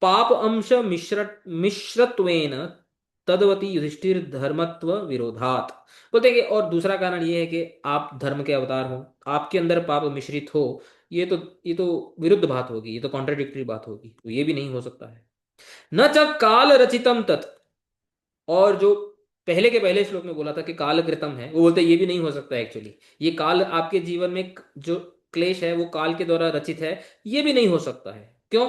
पाप अंश मिश्रत्वेन तदवती युधिष्ठिर धर्मत्व विरोधात, बोलते हैं कि और दूसरा कारण ये है कि आप धर्म के अवतार हो, आपके अंदर पाप मिश्रित हो, ये तो ये तो विरुद्ध बात होगी, ये तो कॉन्ट्राडिक्टरी बात होगी, तो ये भी नहीं हो सकता है। न च काल रचितम तत्, और जो पहले के पहले श्लोक में बोला था कि काल कृतम है, वो बोलते हैं ये भी नहीं हो सकता एक्चुअली, ये काल आपके जीवन में जो क्लेश है वो काल के द्वारा रचित है, ये भी नहीं हो सकता है। क्यों?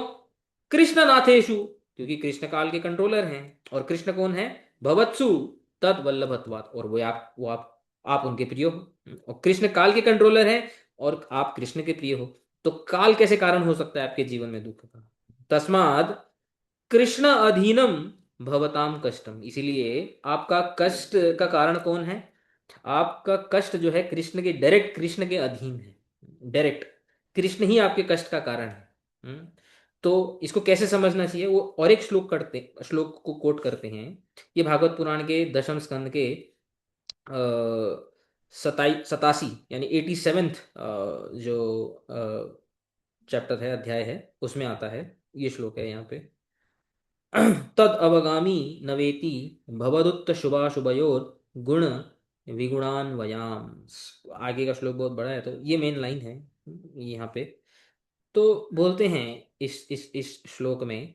कृष्ण नाथेशु, क्योंकि कृष्ण काल के कंट्रोलर हैं, और कृष्ण कौन है? भवत्सु तद वल्लभत्वात्, और वो आप उनके प्रिय हो, और कृष्ण काल के कंट्रोलर हैं, और आप कृष्ण के प्रिय हो, तो काल कैसे कारण हो सकता है आपके जीवन में दुख का? तस्माद कृष्ण अधीनम भवताम कष्टम, इसीलिए आपका कष्ट का कारण कौन है? आपका कष्ट जो है कृष्ण के, डायरेक्ट कृष्ण के अधीन है, डायरेक्ट कृष्ण ही आपके कष्ट का कारण है। तो इसको कैसे समझना चाहिए, वो और एक श्लोक को कोट करते हैं। ये भागवत पुराण के 10वें स्कंद के 87 यानी 87th जो चैप्टर है, अध्याय है, उसमें आता है, ये श्लोक है यहाँ पे। तद अवगामी नवेति भवदुत्त शुभाशुभयोर गुण विगुणान वयाम। आगे का श्लोक बहुत बड़ा है, तो ये मेन लाइन है यहाँ पे। तो बोलते हैं इस श्लोक में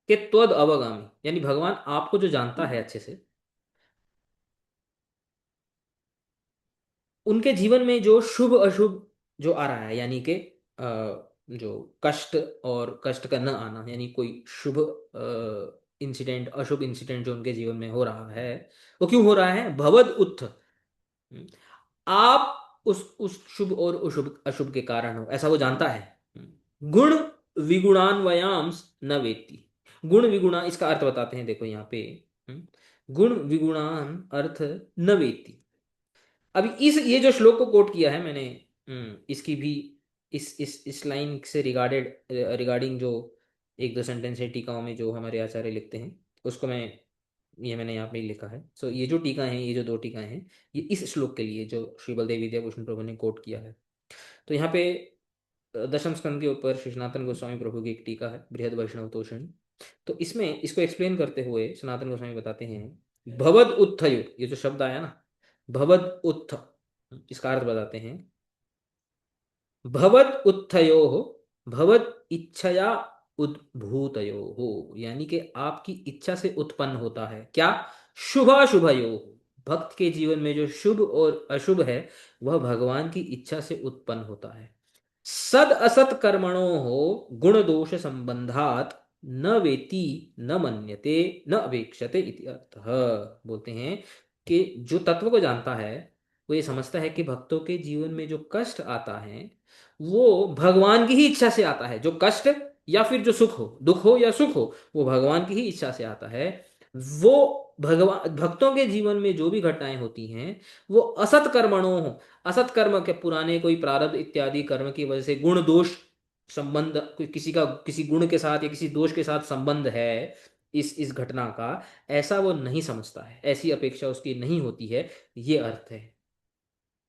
कि त्वद अवगामी, यानी भगवान आपको जो जानता है अच्छे से, उनके जीवन में जो शुभ अशुभ जो आ रहा है, यानी कि जो कष्ट और कष्ट का न आना, यानी कोई शुभ इंसिडेंट, अशुभ इंसिडेंट जो उनके जीवन में हो रहा है, वो क्यों हो रहा है? भवद उत्थ, आप उस शुभ और अशुभ अशुभ के कारण हो, ऐसा वो जानता है। गुण विगुणान्वयांस न वेत्ति, गुण विगुणा इसका अर्थ बताते हैं, देखो यहाँ पे। गुण विगुणान अर्थ न वेत्ति। अभी इस ये जो श्लोक को कोट किया है मैंने, इसकी भी इस लाइन से रिगार्डिंग जो 1-2 सेंटेंस है टीकाओं में जो हमारे आचार्य लिखते हैं, उसको मैं ये मैंने यहाँ पे लिखा है। सो ये जो टीका है, ये जो दो टीका हैं, ये इस श्लोक के लिए जो श्री बलदेव विद्याभूषण प्रभु ने कोट किया है। तो यहाँ पे दशम स्कंद के ऊपर श्री सनातन गोस्वामी प्रभु की एक टीका है, बृहद वैष्णव तोषण। तो इसमें इसको एक्सप्लेन करते हुए सनातन गोस्वामी बताते हैं, भवद उत्थयो, ये जो शब्द आया ना, भवद उत्थ, इसका अर्थ बताते हैं, भवद उत्थयो भवद इच्छया उद्भूतयो हो, यानी कि आपकी इच्छा से उत्पन्न होता है क्या, शुभाशुभयो, भक्त के जीवन में जो शुभ और अशुभ है वह भगवान की इच्छा से उत्पन्न होता है। सद असत कर्मणो हो गुण दोष संबंधात न वेति न मन्यते न अपेक्षते इति अर्थः। बोलते हैं कि जो तत्व को जानता है वो ये समझता है कि भक्तों के जीवन में जो कष्ट आता है वो भगवान की ही इच्छा से आता है। जो कष्ट या फिर जो सुख हो, दुख हो या सुख हो, वो भगवान की ही इच्छा से आता है। वो भगवान भक्तों के जीवन में जो भी घटनाएं होती हैं वो असत कर्मणों हो, असत कर्म के पुराने कोई प्रारब्ध इत्यादि कर्म की वजह से गुण दोष संबंध, किसी का किसी गुण के साथ या किसी दोष के साथ संबंध है इस घटना का, ऐसा वो नहीं समझता है, ऐसी अपेक्षा उसकी नहीं होती है। ये अर्थ है।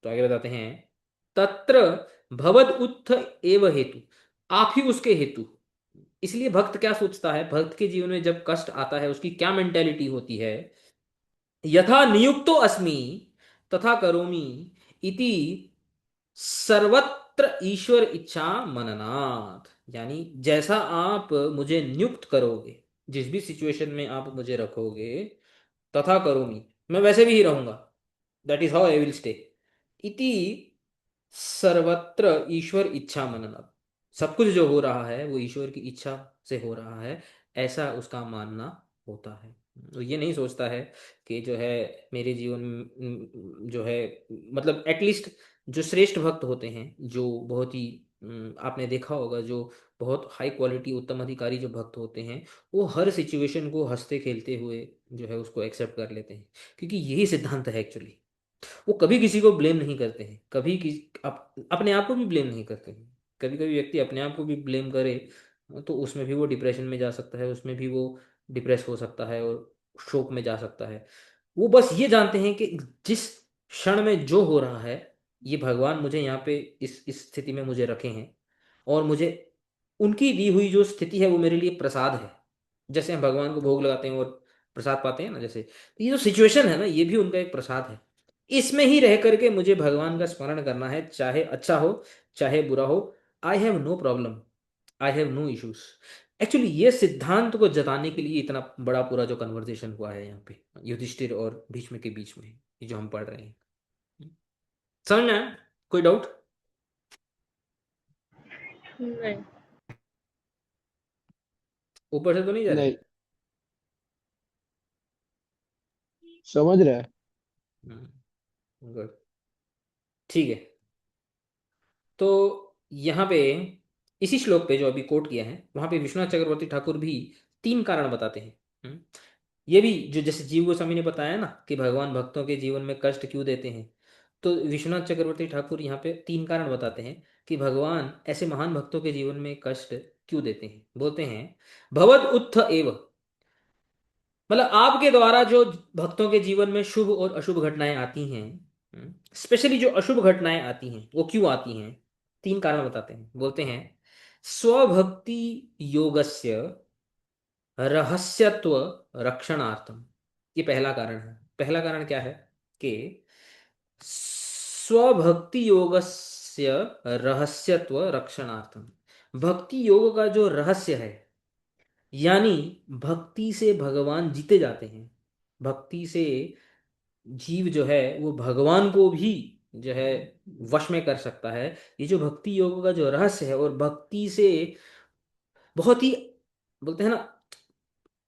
तो आगे बताते हैं, तत्र भवद उत्थ एव हेतु, आप ही उसके हेतु। इसलिए भक्त क्या सोचता है, भक्त के जीवन में जब कष्ट आता है उसकी क्या मेंटेलिटी होती है, यथा नियुक्तो अस्मि तथा करोमि इति सर्वत्र ईश्वर इच्छा मननात्, यानी जैसा आप मुझे नियुक्त करोगे, जिस भी सिचुएशन में आप मुझे रखोगे, तथा करोमि, मैं वैसे भी ही रहूंगा, that is how I will stay, इति सर्वत्र ईश्वर इच्छा मननात्, सब कुछ जो हो रहा है वो ईश्वर की इच्छा से हो रहा है, ऐसा उसका मानना होता है। तो ये नहीं सोचता है कि जो है मेरे जीवन में जो है, मतलब एटलीस्ट जो श्रेष्ठ भक्त होते हैं, जो बहुत ही आपने देखा होगा, जो बहुत हाई क्वालिटी उत्तम अधिकारी जो भक्त होते हैं, वो हर सिचुएशन को हंसते खेलते हुए जो है उसको एक्सेप्ट कर लेते हैं, क्योंकि यही सिद्धांत है एक्चुअली। वो कभी किसी को ब्लेम नहीं करते हैं, कभी अपने आप को भी ब्लेम नहीं करते हैं। कभी कभी व्यक्ति अपने आप को भी ब्लेम करे तो उसमें भी वो डिप्रेशन में जा सकता है, उसमें भी वो डिप्रेस हो सकता है और शोक में जा सकता है। वो बस ये जानते हैं कि जिस क्षण में जो हो रहा है, ये भगवान मुझे यहाँ पे इस स्थिति में मुझे रखे हैं, और मुझे उनकी दी हुई जो स्थिति है वो मेरे लिए प्रसाद है। जैसे हम भगवान को भोग लगाते हैं और प्रसाद पाते हैं ना, जैसे तो ये जो सिचुएशन है ना, ये भी उनका एक प्रसाद है। इसमें ही रह करके मुझे भगवान का स्मरण करना है, चाहे अच्छा हो चाहे बुरा हो। I have no problem, I have no issues. Actually ये सिद्धांत को जताने के लिए इतना बड़ा पूरा जो कन्वर्सेशन हुआ है यहाँ पे युधिष्ठिर और भीष्म के बीच में, ये जो हम पढ़ रहे हैं, समझ में आया? कोई डाउट? नहीं। ऊपर से तो नहीं जा रहे? नहीं, समझ रहा है। गुड, ठीक है। तो यहाँ पे इसी श्लोक पे जो अभी कोट किया है, वहां पे विश्वनाथ चक्रवर्ती ठाकुर भी तीन कारण बताते हैं। ये भी जो जैसे जीव गोस्वामी ने बताया ना कि भगवान भक्तों के जीवन में कष्ट क्यों देते हैं, तो विश्वनाथ चक्रवर्ती ठाकुर यहाँ पे तीन कारण बताते हैं कि भगवान ऐसे महान भक्तों के जीवन में कष्ट क्यों देते हैं। बोलते हैं, भवद उत्थ एव, मतलब आपके द्वारा जो भक्तों के जीवन में शुभ और अशुभ घटनाएं आती हैं, स्पेशली जो अशुभ घटनाएं आती हैं वो क्यों आती हैं, तीन कारण बताते हैं। बोलते हैं, स्वभक्ति योगस्य रहस्यत्व रक्षणार्थम, ये पहला कारण है। पहला कारण क्या है कि स्वभक्ति योगस्य रहस्यत्व रक्षणार्थम, भक्ति योग का जो रहस्य है, यानी भक्ति से भगवान जीते जाते हैं, भक्ति से जीव जो है वो भगवान को भी जो है वश में कर सकता है। ये जो भक्ति योग का जो रहस्य है, और भक्ति से बहुत ही, बोलते हैं ना,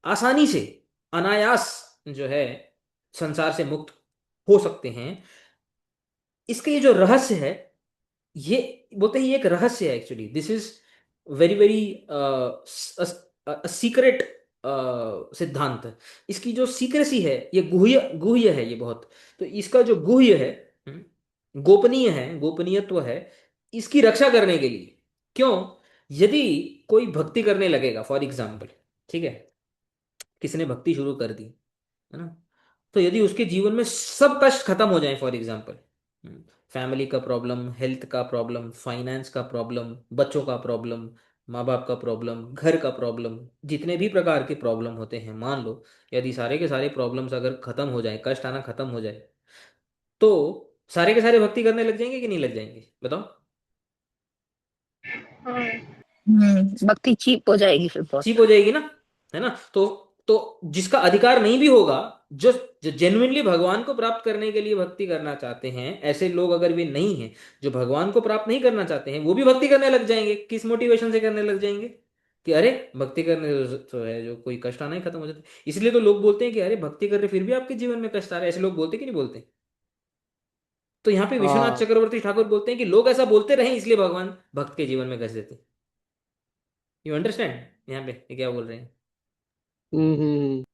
आसानी से, अनायास जो है संसार से मुक्त हो सकते हैं, इसका ये जो रहस्य है, ये बोलते हैं ये एक रहस्य है। Actually this is very very secret सिद्धांत। इसकी जो सीक्रेसी है, ये गुह्य गुह्य है ये बहुत। तो इसका जो गुह्य है, गोपनीय है, गोपनीयत्व है, इसकी रक्षा करने के लिए, क्यों, यदि कोई भक्ति करने लगेगा, फॉर एग्जाम्पल, ठीक है, किसी ने भक्ति शुरू कर दी, है ना। तो यदि उसके जीवन में सब कष्ट खत्म हो जाए, फॉर एग्जाम्पल फैमिली का प्रॉब्लम, हेल्थ का प्रॉब्लम, फाइनेंस का प्रॉब्लम, बच्चों का प्रॉब्लम, माँ बाप का प्रॉब्लम, घर का प्रॉब्लम, जितने भी प्रकार के प्रॉब्लम होते हैं, मान लो यदि सारे के सारे प्रॉब्लम्स अगर खत्म हो जाए, कष्ट आना खत्म हो जाए, तो सारे के सारे भक्ति करने लग जाएंगे कि नहीं लग जाएंगे, बताओ। हाँ। भक्ति चीप हो जाएगी फिर बहुत। चीप हो जाएगी ना, है ना। तो जिसका अधिकार नहीं भी होगा, जो जो जेन्युइनली भगवान को प्राप्त करने के लिए भक्ति करना चाहते हैं, ऐसे लोग अगर वे नहीं हैं, जो भगवान को प्राप्त नहीं करना चाहते हैं, वो भी भक्ति करने लग जाएंगे। किस मोटिवेशन से करने लग जाएंगे? कि अरे भक्ति करने तो है जो कोई कष्ट आना ही खत्म हो जाता है। इसलिए तो लोग बोलते हैं कि अरे भक्ति कर रहे फिर भी आपके जीवन में कष्ट आ रहा है, ऐसे लोग बोलते कि नहीं बोलते? तो यहाँ पे विश्वनाथ हाँ। चक्रवर्ती ठाकुर बोलते हैं कि लोग ऐसा बोलते रहे इसलिए भगवान भक्त के जीवन में कष्ट देते हैं। यू अंडरस्टैंड यहाँ पे ये क्या बोल रहे हैं? हम्म।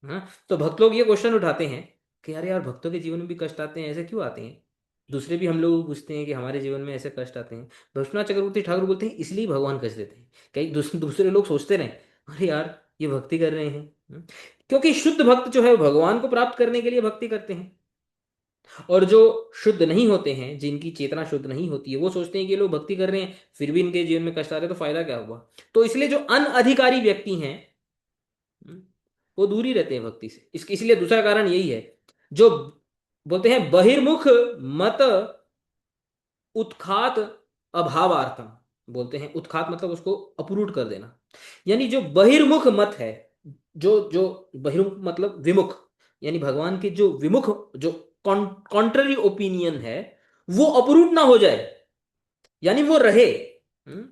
हाँ, तो भक्त लोग ये क्वेश्चन उठाते हैं कि यार यार भक्तों के जीवन में भी कष्ट आते हैं, ऐसे क्यों आते हैं? दूसरे भी हम लोग पूछते हैं कि हमारे जीवन में ऐसे कष्ट आते हैं। विश्वनाथ चक्रवर्ती ठाकुर बोलते हैं इसलिए भगवान कष्ट देते हैं। कई दूसरे लोग सोचते रहे अरे यार ये भक्ति कर रहे हैं। क्योंकि शुद्ध भक्त जो है वो भगवान को प्राप्त करने के लिए भक्ति करते हैं। और जो शुद्ध नहीं होते हैं, जिनकी चेतना शुद्ध नहीं होती है, वो सोचते हैं कि ये लोग भक्ति कर रहे हैं फिर भी इनके जीवन में कष्ट आ रहे हैं, तो फायदा क्या हुआ? तो इसलिए जो अनअधिकारी व्यक्ति हैं, हम्म, वो दूर ही रहते हैं भक्ति से। इसलिए दूसरा कारण यही है, जो बोलते हैं बहिर्मुख मत उत्खात अभावार्थम। बोलते हैं उत्खात मतलब उसको अपरूट कर देना। यानी जो बहिर्मुख मत है, जो जो बहिर्मुख मतलब विमुख, यानी भगवान के जो विमुख, जो कॉन्ट्ररी ओपिनियन है, वो अपरूट ना हो जाए, यानी वो रहे। हम्म,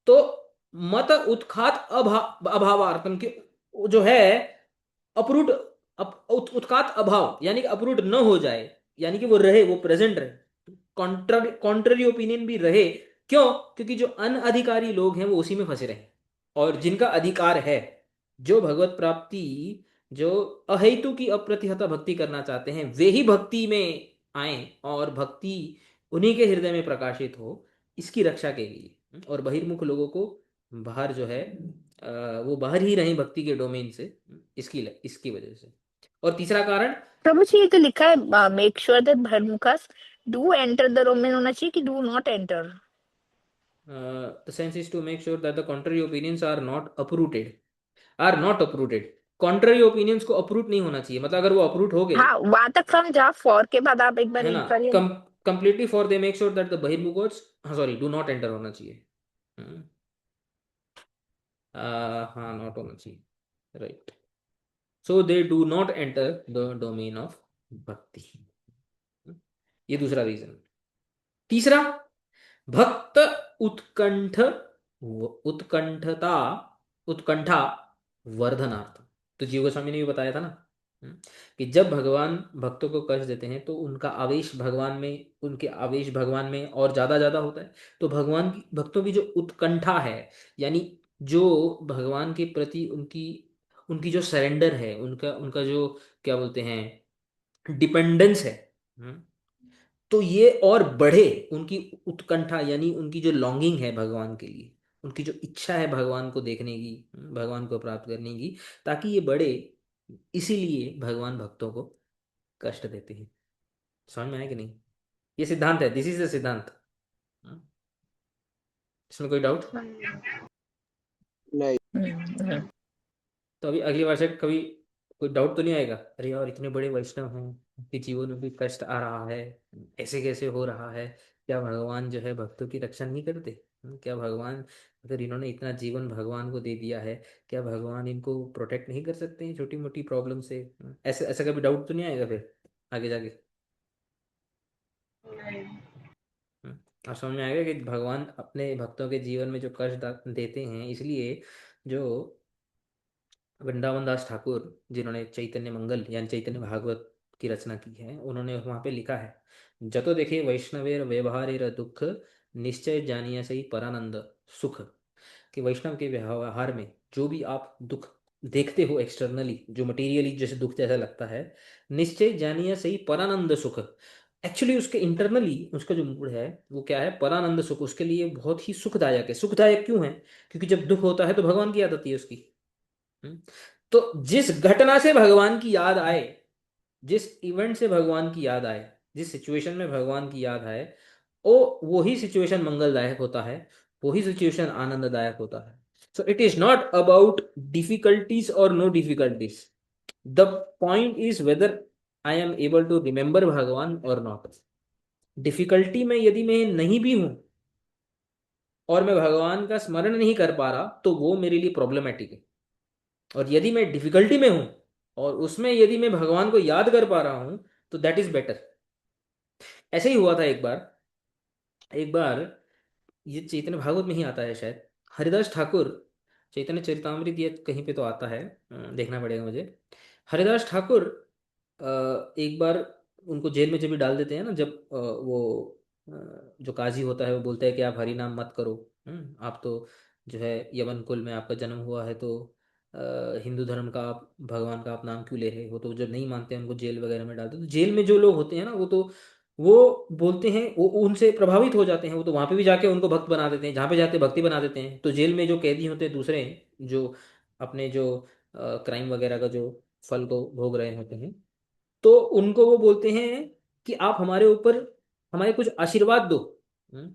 तो मत उत्खात अभावार्थम के जो है अपरूट, उत्खात अभाव यानी कि अपरूट न हो जाए, यानी कि वो रहे, वो प्रेजेंट रहे, कॉन्ट्ररी ओपिनियन भी रहे। क्यों? क्योंकि जो अनअधिकारी लोग हैं वो उसी में फंसे रहे, और जिनका अधिकार है, जो भगवत प्राप्ति, जो अहेतु की अप्रतिहत भक्ति करना चाहते हैं, वे ही भक्ति में आए, और भक्ति उन्हीं के हृदय में प्रकाशित हो, इसकी रक्षा के लिए। और बहिर्मुख लोगों को बाहर जो है वो बाहर ही रहें भक्ति के डोमेन से, इसकी इसकी वजह से। और तीसरा कारण, प्रभु जी ये तो लिखा है मेक श्योर दैट भरमुखस डू एंटर द रोमन, होना चाहिए कि do not enter. The sense is to make sure that the contrary opinions are not uprooted. Contrary opinions को अप्रूट नहीं होना चाहिए, मतलब अगर वो अप्रूट हो गए, हाँ वहां तक समझा, फॉर के बाद आप एक बार है ना, रीड करिए। Completely for they make sure that the बहिर्मुखोस, हाँ सॉरी, डू नॉट एंटर होना चाहिए। हम्म, हाँ नॉट होना चाहिए, right. So they do not enter the domain of भक्ति। ये दूसरा रीजन। तीसरा, भक्त उत्कंठ उत्कंठता उत्कंठा वर्धनार्थ। तो जीव गोस्वामी ने भी बताया था ना, हम्म, कि जब भगवान भक्तों को कष्ट देते हैं तो उनका आवेश भगवान में, उनके आवेश भगवान में और ज्यादा ज्यादा होता है। तो भगवान की भक्तों की जो उत्कंठा है, यानी जो भगवान के प्रति उनकी उनकी जो सरेंडर है, उनका उनका जो क्या बोलते हैं डिपेंडेंस है, हम्म, तो ये और बढ़े। उनकी उत्कंठा यानी उनकी जो लॉन्गिंग है भगवान के लिए, उनकी जो इच्छा है भगवान को देखने की, भगवान को प्राप्त करने की, ताकि ये बढ़े, इसीलिए भगवान भक्तों को कष्ट देते हैं। समझ में आया कि नहीं? ये सिद्धांत है, दिस इज द सिद्धांत। हम्म, इसमें कोई डाउट? नहीं। तो अभी अगली बार से कभी कोई डाउट तो नहीं आएगा, अरे यार इतने बड़े वैष्णव हैं, उनके जीवन में भी कष्ट आ रहा है, ऐसे कैसे हो रहा है? क्या भगवान जो है भक्तों की रक्षा नहीं करते? क्या भगवान, अगर इन्होंने इतना जीवन भगवान को दे दिया है, क्या भगवान इनको प्रोटेक्ट नहीं कर सकते हैं छोटी मोटी प्रॉब्लम से? ऐसे ऐसा कभी डाउट तो नहीं आएगा फिर आगे जाके? नहीं। आप समझ में आएगा कि भगवान अपने भक्तों के जीवन में जो कष्ट देते हैं, इसलिए जो वृंदावन दास ठाकुर, जिन्होंने चैतन्य मंगल यानी चैतन्य भागवत की रचना की है, उन्होंने वहां पे लिखा है, जतो देखे वैष्णवेर व्यवहारेर दुख, निश्चय जानिया सही परानंद सुख। कि वैष्णव के व्यवहार में जो भी आप दुख देखते हो एक्सटर्नली, जो मटेरियली जैसे दुख जैसा लगता है, निश्चय जानिए सही परानंद सुख। एक्चुअली उसके इंटरनली उसका जो मूड है वो क्या है? परानंद सुख। उसके लिए बहुत ही सुखदायक है। सुखदायक क्यों है? क्योंकि जब दुख होता है तो भगवान की याद आती है उसकी। हम्म? तो जिस घटना से भगवान की याद आए, जिस इवेंट से भगवान की याद आए, जिस सिचुएशन में भगवान की याद आए, ओ वही सिचुएशन मंगलदायक होता है, वही सिचुएशन आनंददायक होता है। So it is not about difficulties और no difficulties, the point is whether I am able to remember भगवान और नॉट। डिफिकल्टी में यदि मैं नहीं भी हूं और मैं भगवान का स्मरण नहीं कर पा रहा, तो वो मेरे लिए प्रॉब्लमेटिक है। और यदि मैं डिफिकल्टी में हूं और उसमें यदि मैं भगवान को याद कर पा रहा हूं, तो दैट इज बेटर। ऐसे ही हुआ था एक बार। एक बार ये चैतन्य भागवत में ही आता है शायद, हरिदास ठाकुर, चैतन्य चरितामृत ये कहीं पे तो आता है, देखना पड़ेगा मुझे। हरिदास ठाकुर एक बार उनको जेल में जब भी डाल देते हैं ना, जब वो जो काजी होता है वो बोलता है कि आप हरि नाम मत करो, आप तो जो है यवन कुल में आपका जन्म हुआ है, तो हिंदू धर्म का आप भगवान का आप नाम क्यों ले रहे हो। तो जब नहीं मानते हैं उनको जेल वगैरह में डालते हैं। तो जेल में जो लोग होते हैं ना, वो बोलते हैं, वो उनसे प्रभावित हो जाते हैं, वो तो वहां पे भी जाके उनको भक्त बना देते हैं, जहाँ पे जाते भक्ति बना देते हैं। तो जेल में जो कैदी होते हैं दूसरे, जो अपने जो क्राइम वगैरह का जो फल को भोग रहे होते हैं, तो उनको वो बोलते हैं कि आप हमारे ऊपर हमारे कुछ आशीर्वाद दो, हम्म,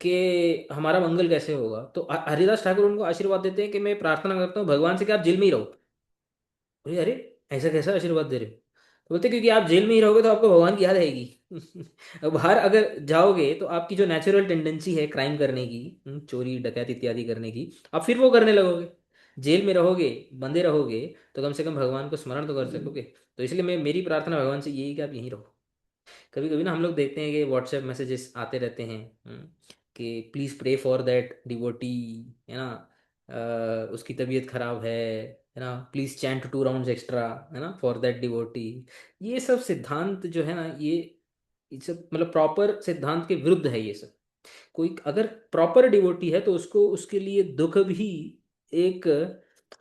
कि हमारा मंगल कैसे होगा। तो हरिदास ठाकुर उनको आशीर्वाद देते हैं कि मैं प्रार्थना करता हूँ भगवान से कि आप जेल में ही रहो। अरे अरे, ऐसा कैसा आशीर्वाद दे रहे हो। तो बोलते क्योंकि आप जेल में ही रहोगे तो आपको भगवान की याद आएगी। अब बाहर अगर जाओगे तो आपकी जो नेचुरल टेंडेंसी है क्राइम करने की, चोरी डकैती इत्यादि करने की, आप फिर वो करने लगोगे। जेल में रहोगे, बंदे रहोगे, तो कम से कम भगवान को स्मरण तो कर सकोगे। तो इसलिए मैं मेरी प्रार्थना भगवान से यही है कि आप यहीं रहो। कभी कभी ना हम लोग देखते हैं कि व्हाट्सएप मैसेजेस आते रहते हैं, कि please pray for that devotee, है ना, उसकी तबीयत खराब है ना, प्लीज़ चैंट 2 राउंड्स एक्स्ट्रा, है ना, फॉर दैट डिवोटी। ये सब सिद्धांत जो है ना, ये सब मतलब प्रॉपर सिद्धांत के विरुद्ध है ये सब। कोई अगर प्रॉपर डिवोटी है तो उसको उसके लिए दुख भी एक,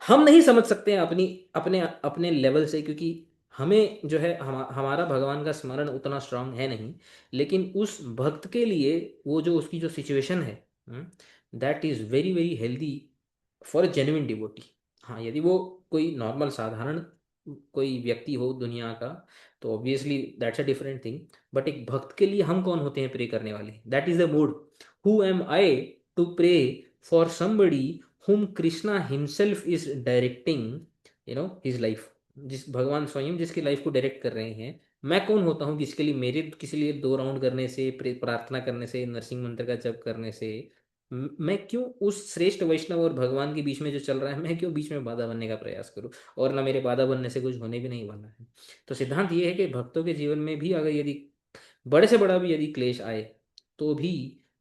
हम नहीं समझ सकते हैं अपनी अपने अपने लेवल से, क्योंकि हमें जो है हमारा भगवान का स्मरण उतना स्ट्रांग है नहीं। लेकिन उस भक्त के लिए वो जो उसकी जो सिचुएशन है, that is very very healthy for genuine devotee. हाँ, यदि वो कोई नॉर्मल साधारण कोई व्यक्ति हो दुनिया का, तो obviously that's a different thing. But एक भक्त के लिए हम कौन होते हैं प्रे करने वाले, that is the mood. Who am I to pray for somebody whom Krishna himself is directing, his life. जिस भगवान स्वयं जिसकी लाइफ को डायरेक्ट कर रहे हैं, मैं कौन होता हूँ जिसके लिए मेरे किसी लिए 2 राउंड करने से, प्रार्थना करने से, नरसिंह मंत्र का जप करने से, मैं क्यों उस श्रेष्ठ वैष्णव और भगवान के बीच में जो चल रहा है, मैं क्यों बीच में बाधा बनने का प्रयास करूं। और ना मेरे बाधा बनने से कुछ होने भी नहीं वाला है। तो सिद्धांत ये है कि भक्तों के जीवन में भी अगर यदि बड़े से बड़ा भी यदि क्लेश आए, तो भी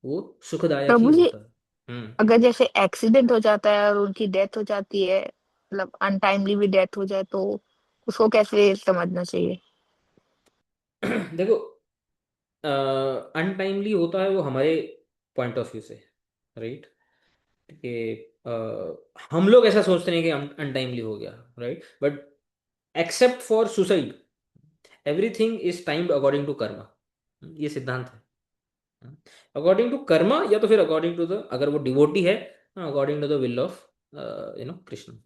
वो सुखदायक ही प्रभु जी, होता है। हम्म। अगर जैसे एक्सीडेंट हो जाता है और उनकी डेथ हो जाती है, मतलब अनटाइमली भी डेथ हो जाए, तो उसको कैसे समझना चाहिए? देखो, अनटाइमली होता है वो हमारे पॉइंट ऑफ व्यू से, राइट, कि हम लोग ऐसा सोचते हैं कि अनटाइमली हो गया, right, but except for suicide everything is timed according to karma. ये सिद्धांत है, अकॉर्डिंग टू कर्मा, या तो फिर अकॉर्डिंग टू द, अगर वो डिवोटी है, according to the will of Krishna.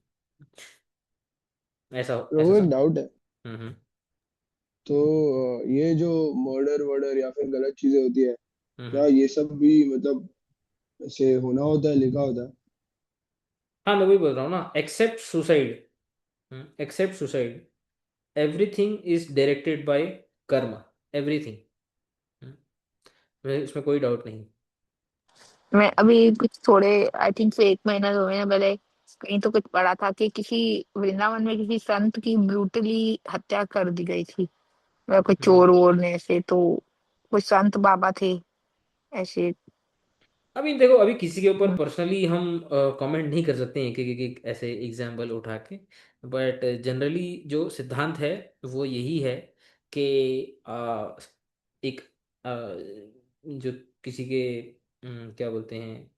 ऐसा ऐसा प्रभु एक समझ। डाउट है। हम्म। तो ये जो मर्डर वर्डर या फिर गलत चीजें होती है, क्या हम्म। ये सब भी मतलब ऐसे होना होता है, लिखा होता है? हाँ, मैं वही बोल रहा हूँ ना, except suicide, except suicide, everything is directed by karma, everything, इसमें कोई डाउट नहीं। मैं अभी कुछ थोड़े, आई थिंक से 1 महीना 2 महीना पहले कहीं तो कुछ पढ़ा था कि किसी वृंदावन में किसी संत की ब्रूटली हत्या कर दी गई थी, मतलब कोई चोर हम्म। वोर ने से। तो कुछ संत बाबा थे ऐसे। अभी देखो, अभी किसी के ऊपर पर्सनली हम कमेंट नहीं कर सकते हैं कि ऐसे एग्जाम्पल उठा के। बट जनरली जो सिद्धांत है वो यही है कि एक जो किसी के क्या बोलते हैं,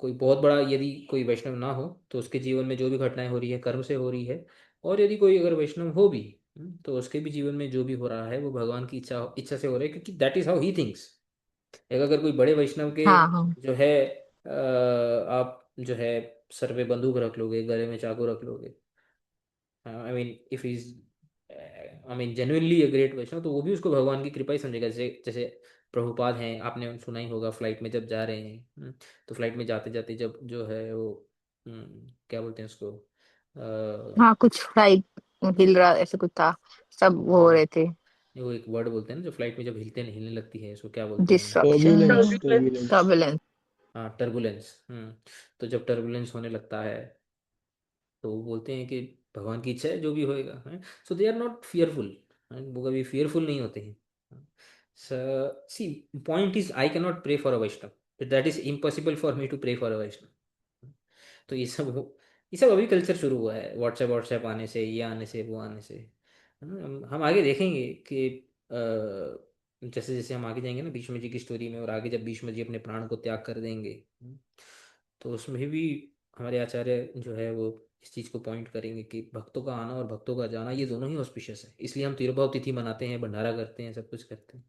कोई बहुत बड़ा यदि कोई वैष्णव ना हो, तो उसके जीवन में जो भी घटनाएं हो रही है कर्म से हो रही है। और यदि कोई अगर वैष्णव हो भी, तो उसके भी जीवन में जो भी हो रहा है वो भगवान की इच्छा इच्छा से हो रहा है, क्योंकि that is how he thinks. एक अगर कोई बड़े वैष्णव के हाँ हाँ। जो है आप जो है सर पे बंदूक रख लोगे, गले में चाकू रख लोगे, I mean if is I mean genuinely a great Vaishnava, तो वो भी उसको भगवान की कृपा ही समझेगा। जैसे जैसे प्रभुपाद हैं, आपने सुना ही होगा, फ्लाइट में जब जा रहे हैं, तो फ्लाइट में जाते जाते जब जो है वो क्या बोलते हैं उसको, हाँ, कुछ फ्लाइट हिल रहा ऐसे कुछ था, सब वो हो रहे थे। वो एक वर्ड बोलते हैं ना, जो फ्लाइट में जब हिलने लगती है, उसको क्या बोलते हैं? डिस्ट्रप्शन टर्ब्यूलेंस, नहीं, turbulence। टर्ब्यूलेंस। टर्बुलेंस। हाँ, टर्बुलेंस। तो जब टर्बुलेंस होने लगता है, तो वो बोलते हैं कि भगवान की इच्छा है, जो भी होएगा, है। So they are not fearful, वो कभी फियरफुल नहीं होते हैं। See, point is I can not pray for a Vaishnava, that is impossible for me to pray for a Vaishnava. तो ये सब अभी कल्चर शुरू हुआ है, व्हाट्सएप व्हाट्सएप आने से, ये आने से, वो आने से। हम आगे देखेंगे कि जैसे जैसे हम आगे जाएंगे ना भीष्म जी की स्टोरी में, और आगे जब भीष्म जी अपने प्राण को त्याग कर देंगे, तो उसमें भी हमारे आचार्य जो है वो इस चीज़ को पॉइंट करेंगे कि भक्तों का आना और भक्तों का जाना, ये दोनों ही ऑस्पिशियस है, इसलिए हम तिरुभाव तिथि मनाते हैं, भंडारा करते हैं, सब कुछ करते हैं।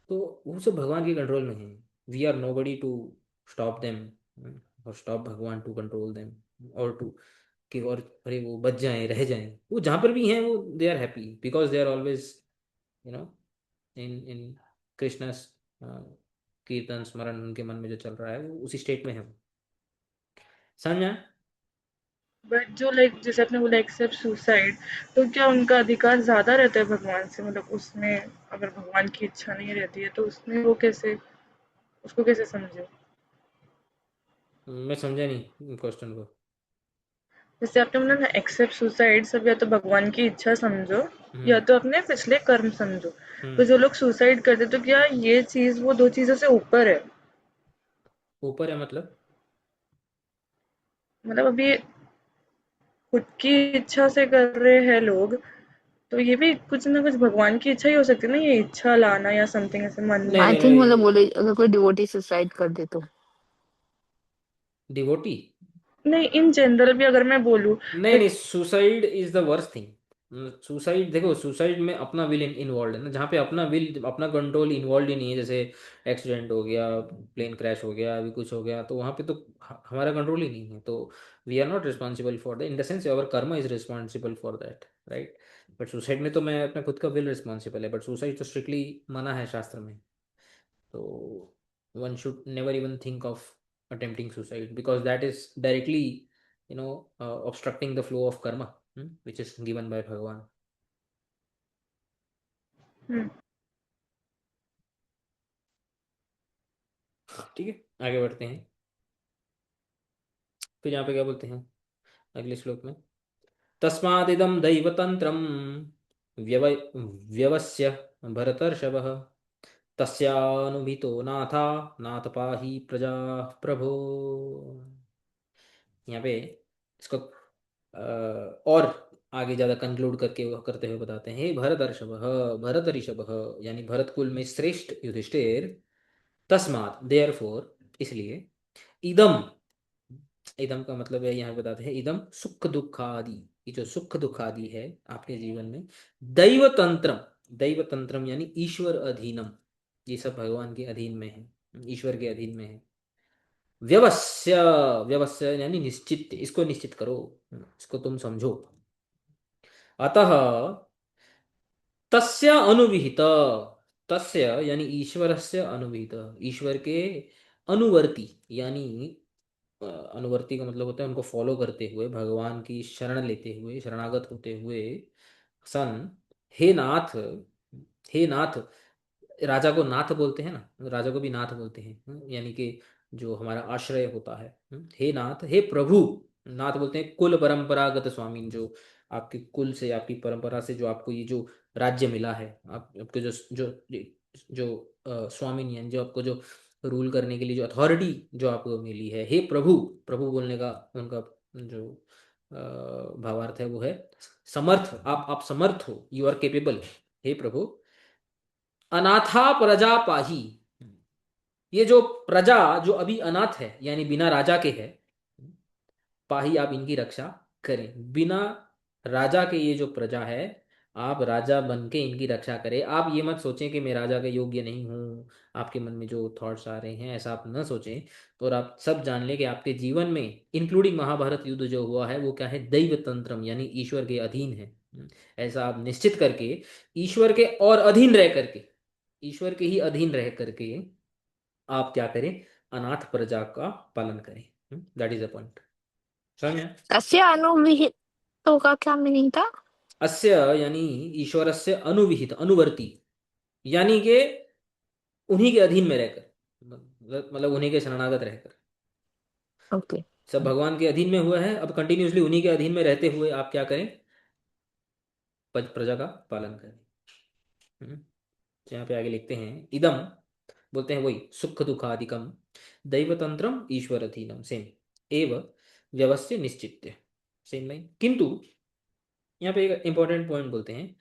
तो वो सब भगवान के कंट्रोल में है। We are nobody to stop them, और स्टॉप भगवान टू कंट्रोल देम, और टू कि और अरे वो बच जाएं, रह जाएं, वो जहाँ पर भी हैं वो they are happy, because they are always you know in Krishna's kirtan smaran, उनके मन में जो चल रहा है वो उसी स्टेट में है। समझा? बट जो लाइक जैसे आपने बोला एक्सेप्ट सुसाइड, तो क्या उनका अधिकार ज़्यादा रहता है भगवान से? मतलब उसमें अगर भगवान की इच्छा नहीं रहती है तो उसमें वो कैसे, उसको कैसे समझे? मैं समझा नहीं क्वेश्चन को। जैसे आपने बोला ना एक्सेप्ट सुसाइड, सब या तो भगवान की इच्छा समझो या हम्म। तो अपने पिछले कर्म समझो। तो हम्म। जो लोग सुसाइड करते तो क्या ये चीज़ वो 2 चीज़ों से ऊपर है? ऊपर है मतलब? मतलब अभी खुद की इच्छा से कर रहे हैं लोग, तो ये भी कुछ ना कुछ भगवान की इच्छा ही हो सकती है ना, ये इच्छा लाना या समथिंग ऐसे मन नहीं में। आई नहीं थिंक मतलब नहीं, बोले अगर कोई डिवोटी सुसाइड कर दे तो। डिवोटी? नहीं, इन जनरल भी अगर मैं बोलूँ नहीं तो नहीं, suicide is the worst thing. Suicide देखो, सुसाइड में अपना विल इन्वॉल्व है ना, जहाँ पे अपना विल, अपना कंट्रोल इन्वॉल्व ही नहीं है, जैसे एक्सीडेंट हो गया, प्लेन क्रैश हो गया, अभी कुछ हो गया, तो वहाँ पे तो हमारा कंट्रोल ही नहीं है, तो we are not responsible for the, in the sense our karma is responsible for that, right. But suicide में तो मैं अपना खुद का विल रिस्पॉन्सिबल है, बट सुसाइड तो स्ट्रिक्टली मना है शास्त्र में। So one should never even think of attempting suicide, because that is directly, obstructing the flow of karma, which is given by Bhagavan. हुँ, ठीक है, आगे बढ़ते हैं। फिर यहाँ पे क्या बोलते हैं अगले श्लोक में? तस्मादिदं दैवतंत्रं व्यव व्यवस्य भरतर्षभः, तस्यानुभितो नाथा नाथ पाहि प्रजा प्रभो। यहाँ पे इसको और आगे ज्यादा कंक्लूड करके करते हुए बताते हैं, हे भरत ऋषभ, भरत ऋषभ, यानी भरत कुल में श्रेष्ठ युधिष्ठिर, तस्मात् देयरफॉर, इसलिए, इदम, इदम का मतलब है यहाँ बताते हैं, इदम सुख दुख आदि, ये जो सुख दुख आदि है आपके जीवन में, दैव तंत्रम, दैव तंत्रम यानी ईश्वर अधीनम, ये सब भगवान के अधीन में है, ईश्वर के अधीन में है। व्यवस्य, व्यवस्य यानी निश्चित, इसको निश्चित करो, इसको तुम समझो। अतः तस्य अनुविहित, तस्य यानी ईश्वरस्य अनुविहित, ईश्वर के अनुवर्ती, यानी अनुवर्ती का मतलब होता है उनको फॉलो करते हुए, भगवान की शरण लेते हुए, शरणागत होते हुए सन, हे नाथ, हे नाथ, राजा को नाथ बोलते हैं ना, राजा को भी नाथ बोलते हैं, यानी कि जो हमारा आश्रय होता है, हे नाथ, हे प्रभु, नाथ बोलते हैं कुल परंपरागत स्वामी, जो आपके कुल से, आपकी परंपरा से जो आपको ये जो राज्य मिला है, आपके जो जो जो स्वामी यानी जो आपको जो रूल करने के लिए जो अथॉरिटी जो आपको मिली है, हे प्रभु, प्रभु बोलने का उनका जो भावार्थ है वो है समर्थ, आप समर्थ हो, यू आर केपेबल, हे प्रभु, अनाथा प्रजा पाही, ये जो प्रजा जो अभी अनाथ है, यानी बिना राजा के है, पाही आप इनकी रक्षा करें, बिना राजा के ये जो प्रजा है, आप राजा बन के इनकी रक्षा करें। आप ये मत सोचें कि मैं राजा के योग्य नहीं हूँ, आपके मन में जो थॉट्स आ रहे हैं ऐसा आप न सोचें। और आप सब जान लें कि आपके जीवन में इंक्लूडिंग महाभारत युद्ध जो हुआ है वो क्या है, दैव तंत्रम यानी ईश्वर के अधीन है। ऐसा आप निश्चित करके ईश्वर के और अधीन रह करके, ईश्वर के ही अधीन रह करके आप क्या करें, अनाथ प्रजा का पालन करें। That is the point. समझ में आया? तस्य अनुविहितो का क्या मीनिंग था? अस्य यानी ईश्वरस्य अनुविहित अनुवर्ती, यानी कि उन्हीं के अधीन में रहकर, मतलब उन्हीं के शरणागत रहकर। ओके। सब भगवान के अधीन में हुआ है, अब कंटिन्यूअसली उन्हीं के अधीन में रहते हुए आप क्या करें, प्रजा का पालन करें। हम्म, तो यहाँ पे आगे लिखते हैं इदम, बोलते हैं वही सुख दुखादिकम दैवतंत्रम ईश्वर अधीनम, सेम एव व्यवस्थित निश्चित्य, सेम लाइन। किंतु यहाँ पे एक इंपॉर्टेंट पॉइंट बोलते हैं,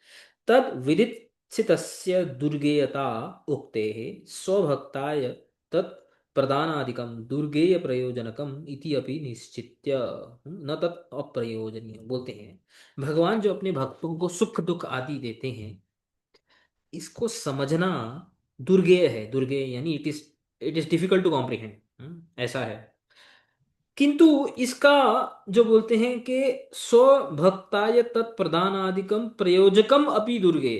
तद विदित्सितस्य दुर्गेयता उक्तेः स्वभक्ताय तत् प्रदानादिकं दुर्गेय प्रयोजनकम इति अपि निश्चित्य न तत् अप्रयोजनीय। बोलते हैं भगवान जो अपने भक्तों को सुख दुख आदि देते हैं, इसको समझना दुर्गेय है। दुर्गेय यानी it is difficult to comprehend, ऐसा है। किंतु इसका जो बोलते हैं कि स्वभक्ताय तत्प्रदानादिकम प्रयोजकम अपि दुर्गे,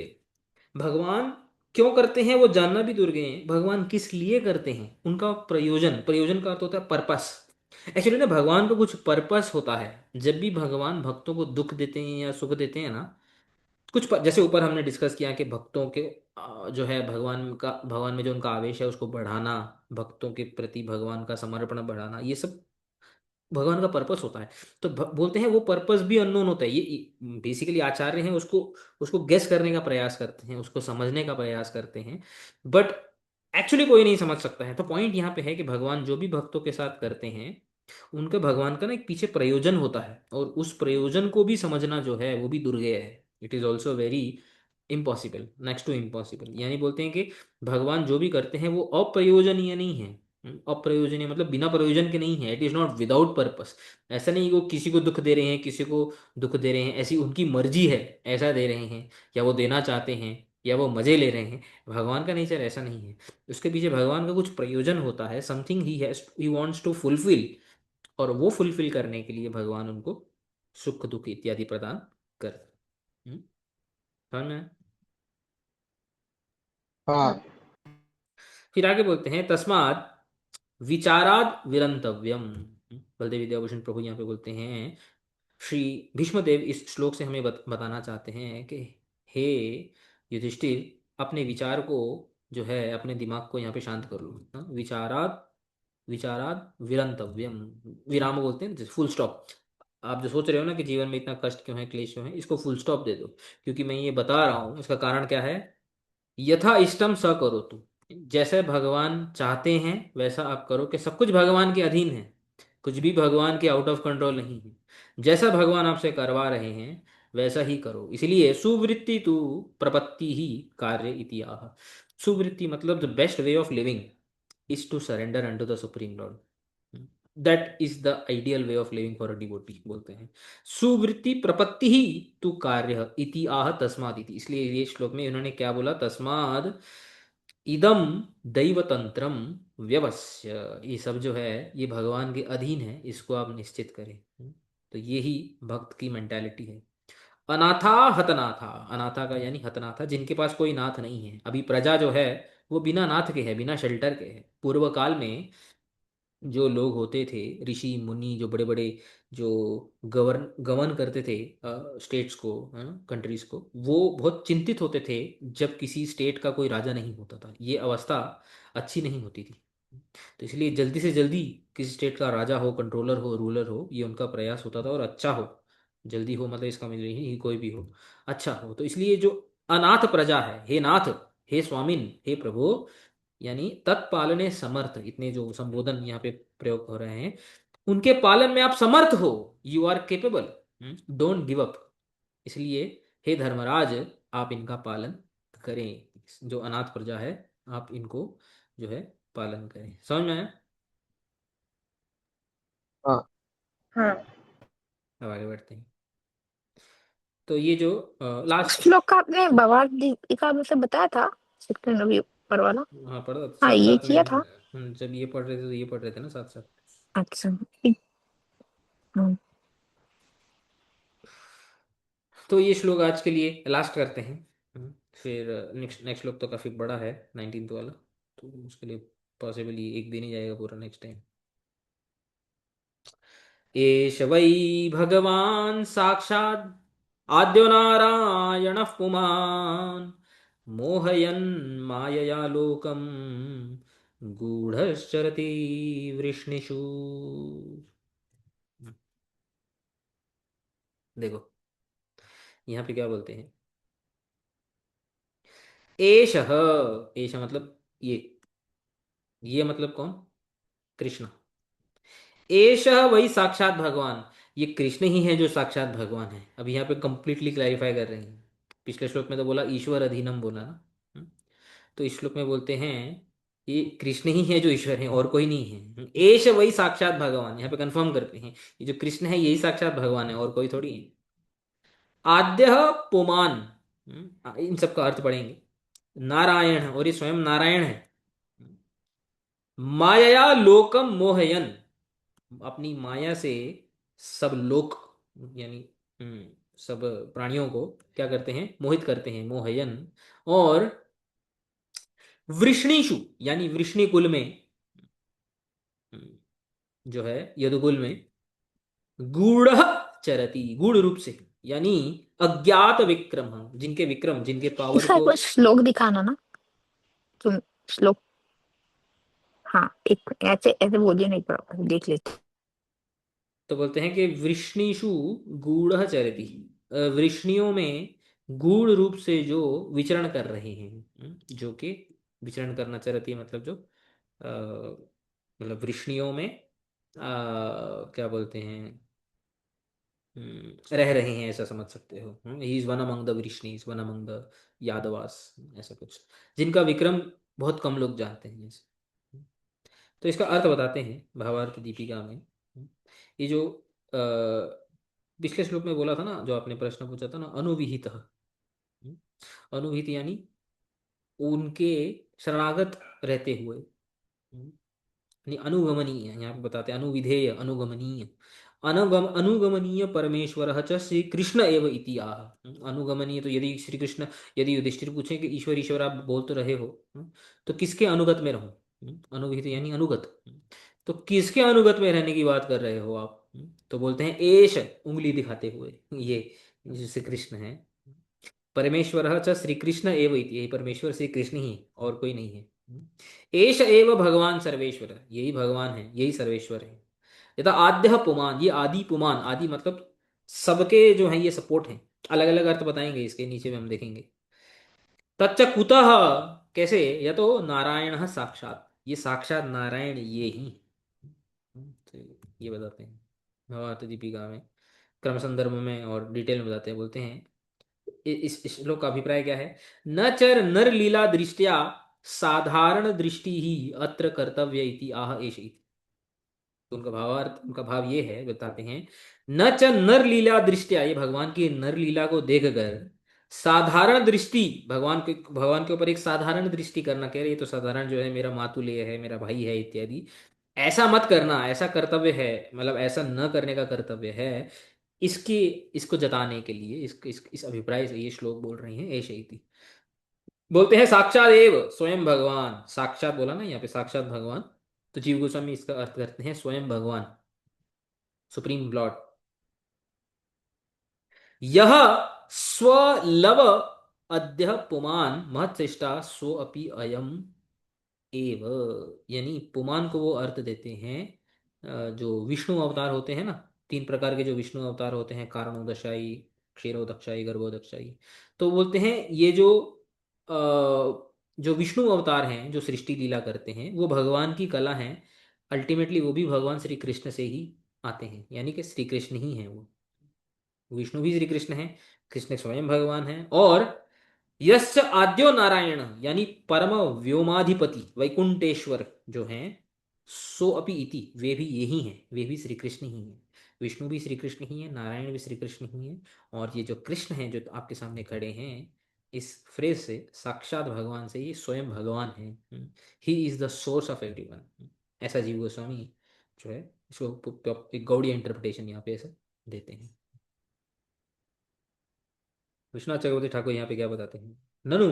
भगवान क्यों करते हैं वो जानना भी दुर्गे हैं। भगवान किस लिए करते हैं, उनका प्रयोजन, प्रयोजन का अर्थ होता है पर्पस। एक्चुअली ना भगवान का कुछ पर्पस होता है। जब भी भगवान भक्तों को दुख देते हैं या सुख देते हैं ना, कुछ जैसे ऊपर हमने डिस्कस किया कि भक्तों के जो है भगवान में जो उनका आवेश है उसको बढ़ाना, भक्तों के प्रति भगवान का समर्पण बढ़ाना, ये सब भगवान का पर्पस होता है। तो बोलते हैं वो पर्पस भी अननोन होता है। ये बेसिकली आचार्य हैं उसको उसको गेस करने का प्रयास करते हैं, उसको समझने का प्रयास करते हैं, बट एक्चुअली कोई नहीं समझ सकता है। तो पॉइंट यहाँ पे है कि भगवान जो भी भक्तों के साथ करते हैं, उनके भगवान का ना एक पीछे प्रयोजन होता है, और उस प्रयोजन को भी समझना जो है वो भी दुर्गेय है। It is also very impossible, next to impossible. यानी बोलते हैं कि भगवान जो भी करते हैं वो अप्रयोजनीय नहीं है। अप्रयोजनीय मतलब बिना प्रयोजन के नहीं है, it is not without purpose. ऐसा नहीं कि वो किसी को दुख दे रहे हैं, किसी को दुख दे रहे हैं, ऐसी उनकी मर्जी है, ऐसा दे रहे हैं, या वो देना चाहते हैं, या वो मजे ले रहे हैं। भगवान का नेचर ऐसा नहीं है। उसके पीछे भगवान का कुछ प्रयोजन होता है, something he wants to fulfill, और वो फुलफिल करने के लिए भगवान उनको सुख दुख इत्यादि प्रदान कर। हम्म, समझ में आया? हाँ। हाँ। फिर आगे बोलते हैं तस्माद विचाराद विरंतव्यम। बलदेव विद्याभूषण प्रभु यहाँ पे बोलते हैं, श्री भीष्मदेव इस श्लोक से हमें बताना चाहते हैं कि हे युधिष्ठिर, अपने विचार को जो है, अपने दिमाग को यहाँ पे शांत कर लो। हाँ, विचारात विचारात विरंतव्यम, विराम बोलते हैं फुल स्टॉप। आप जो सोच रहे हो ना कि जीवन में इतना कष्ट क्यों है, क्लेश क्यों है, इसको फुल स्टॉप दे दो, क्योंकि मैं ये बता रहा हूँ। इसका कारण क्या है, यथा इष्टम स करो तुम, जैसे भगवान चाहते हैं वैसा आप करो, कि सब कुछ भगवान के अधीन है, कुछ भी भगवान के आउट ऑफ कंट्रोल नहीं है। जैसा भगवान आपसे करवा रहे हैं वैसा ही करो। इसलिए सुवृत्ति तु प्रपत्ति ही कार्य इतिहाह। सुवृत्ति मतलब the best way of living is to surrender unto the supreme lord. That is the ideal way of living for a devotee. बोलते हैं सुवृत्ति प्रपत्ति ही तू कार्य इति आह तस्माद इति। इसलिए ये श्लोक में इन्होंने क्या बोला, तस्माद इदम दैवतंत्रम व्यवस्य, ये सब जो है ये भगवान के अधीन है, इसको आप निश्चित करें। तो यही भक्त की मेंटालिटी है। अनाथा हतनाथा, अनाथा का यानी हतनाथा, जिनके पास कोई नाथ नहीं है। अभी प्रजा जो है वो बिना नाथ के है, बिना शेल्टर के है। पूर्व काल में जो लोग होते थे, ऋषि मुनि, जो बड़े बड़े जो गवर्न करते थे स्टेट्स को, कंट्रीज को, वो बहुत चिंतित होते थे जब किसी स्टेट का कोई राजा नहीं होता था। ये अवस्था अच्छी नहीं होती थी। तो इसलिए जल्दी से जल्दी किसी स्टेट का राजा हो, कंट्रोलर हो, रूलर हो, ये उनका प्रयास होता था, और अच्छा हो, जल्दी हो, मतलब इसका मतलब नहीं कोई भी हो, अच्छा हो। तो इसलिए जो अनाथ प्रजा है, हे नाथ, हे स्वामिन, हे प्रभु, यानी तत्पालने समर्थ, इतने जो संबोधन यहाँ पे प्रयोग हो रहे हैं, उनके पालन में आप समर्थ हो, you are capable, don't give up. इसलिए हे धर्मराज, आप इनका पालन करें, जो अनाथ प्रजा है आप इनको जो है पालन करें। समझ में आया? हाँ। हाँ। अब आगे बढ़ते हैं। तो ये जो लास्ट। श्लोक का आपने भगवत गीता में से बताया था, 16 अभी ऊपर वाला। हाँ पढ़ा हाँ, साथ ये साथ में। किया था। जब ये पढ़ रहे थे तो ये पढ़ रहे थे ना साथ साथ। अच्छा। हम्म, तो ये श्लोक आज के लिए लास्ट करते हैं। फिर नेक्स्ट नेक्स्ट श्लोक तो काफी बड़ा है, 19th वाला, तो उसके लिए पॉसिबली एक दिन ही जाएगा पूरा नेक्स्ट टाइम। एष वै भगवान् साक्षात् आद्यो नारायणः पुमान् मोहयन् मायया लोकं गूढश्चरति वृष्णिषु। देखो यहाँ पे क्या बोलते हैं। एषः, एष मतलब ये मतलब कौन? कृष्ण। एषः वही साक्षात भगवान, ये कृष्ण ही है जो साक्षात भगवान है। अब यहाँ पे कंप्लीटली क्लैरिफाई कर रहे हैं। पिछले श्लोक में तो बोला ईश्वर अधीनम बोला ना। हम्म, तो इस श्लोक में बोलते हैं ये कृष्ण ही है जो ईश्वर है और कोई नहीं है। एष वही साक्षात भगवान, यहाँ पे कंफर्म करते हैं ये जो कृष्ण है यही साक्षात भगवान है और कोई थोड़ी है। आद्य पुमान, इन सब का अर्थ पढ़ेंगे। नारायण, और ये स्वयं नारायण है। माया लोकम मोहयन, अपनी माया से सब लोक यानी सब प्राणियों को क्या करते हैं? मोहित करते हैं, मोहयन। और वृष्णिषु यानी वृष्णि कुल में, हम्म, जो है यदुकुल में, गूढ़ चरति, गूढ़ रूप से, यानी अज्ञात विक्रम, जिनके विक्रम जिनके पावर इसका को। कुछ श्लोक दिखाना ना तुम। श्लोक, हाँ, एक ऐसे ऐसे बोलिए नहीं, पर देख लेते। तो बोलते हैं कि वृष्णिषु गूढ़ चरति, वृष्णियों में गूढ़ रूप से जो विचरण कर रहे हैं। जो कि विचरण करना, चरति मतलब जो मतलब वृष्णियों में क्या बोलते हैं, रह रहे हैं, ऐसा समझ सकते हो। He is one among the Vrishnis, one among the Yadavas, ऐसा कुछ, जिनका विक्रम बहुत कम लोग जानते हैं ऐसे। तो इसका अर्थ बताते हैं भावार्थ दीपिका में। ये जो पिछले श्लोक में बोला था ना, जो आपने प्रश्न पूछा था ना, अनुविहित। अनुविहित यानी उनके शरणागत रहते हुए, यानी अनुगमनीय, यहाँ पे बताते हैं अनुविधेय अनुगमनीय। अनुगमनीय परमेश्वर च श्री कृष्ण एव इति आह। अनुगमनीय, तो यदि श्री कृष्ण, यदि युधिष्ठिर पूछे कि ईश्वर ईश्वर आप बोल तो रहे हो, तो किसके अनुगत में रहो? अनुविहित यानी अनुगत। तो किसके अनुगत में रहने की बात कर रहे हो आप? तो बोलते हैं एश, उंगली दिखाते हुए, ये जो श्री कृष्ण है। परमेश्वर च श्री कृष्ण एव इति, यही परमेश्वर श्री कृष्ण ही है और कोई नहीं है। एष एव भगवान सर्वेश्वर, यही भगवान है, यही सर्वेश्वर है। यथा आद्य पुमान, ये आदि पुमान, आदि मतलब सबके जो है ये सपोर्ट है। अलग अलग अर्थ बताएंगे इसके नीचे में हम देखेंगे। तच्च कुतः, कैसे? या तो नारायण साक्षात, ये साक्षात नारायण ये ही तो ये बताते हैं भावार्थ दीपिका में, क्रम संदर्भ में और डिटेल में बताते हैं। बोलते हैं इस श्लोक का अभिप्राय क्या है। न चर नर लीला दृष्टिया साधारण दृष्टि ही अत्र कर्तव्य इति आह एष इति। तो उनका भावार्थ, उनका भाव ये है, बताते हैं, न च नर लीला दृष्टिया, ये भगवान की नर लीला को देखकर साधारण दृष्टि, भगवान के ऊपर एक साधारण दृष्टि करना, कह रहे ये तो साधारण जो है मेरा मातुलेय है, मेरा भाई है इत्यादि, ऐसा मत करना, ऐसा कर्तव्य है, मतलब ऐसा न करने का कर्तव्य है। इसकी, इसको जताने के लिए इस अभिप्राय से ये श्लोक बोल रहे हैं ऐसे ही। बोलते हैं साक्षात एव, स्वयं भगवान, साक्षात बोला ना यहाँ पे, साक्षात भगवान। तो जीव गोस्वामी इसका अर्थ करते हैं स्वयं भगवान, सुप्रीम लॉर्ड। यह स्वलव अद्य पुमान महत्श्रेष्ठा सो अपि अयम एव, यानी पुमान को वो अर्थ देते हैं जो विष्णु अवतार होते हैं ना, तीन प्रकार के जो विष्णु अवतार होते हैं, कारणोदशाई, क्षीरोदक्षाई, गर्भोदक्षाई। तो बोलते हैं ये जो विष्णु अवतार हैं, जो सृष्टि लीला करते हैं, वो भगवान की कला है। अल्टीमेटली वो भी भगवान श्री कृष्ण से ही आते हैं, यानी कि श्री कृष्ण ही है वो। विष्णु भी श्री कृष्ण है, कृष्ण स्वयं भगवान है। और यस्य आद्यो नारायण, यानी परम व्योमाधिपति वैकुंठेश्वर जो हैं, सो अपि इति, वे भी यही हैं, वे भी श्री कृष्ण ही हैं। विष्णु भी श्री कृष्ण ही है, नारायण भी श्री कृष्ण ही है, और ये जो कृष्ण हैं जो आपके सामने खड़े हैं, इस फ्रेज से साक्षात भगवान से, ये स्वयं भगवान है। He is the source of everyone. ऐसा जीव गोस्वामी जो है इसको एक गौड़ीय इंटरप्रिटेशन यहाँ पे ऐसा देते हैं। विश्वनाथ चक्रवर्ती ठाकुर यहाँ पे क्या बताते हैं, ननु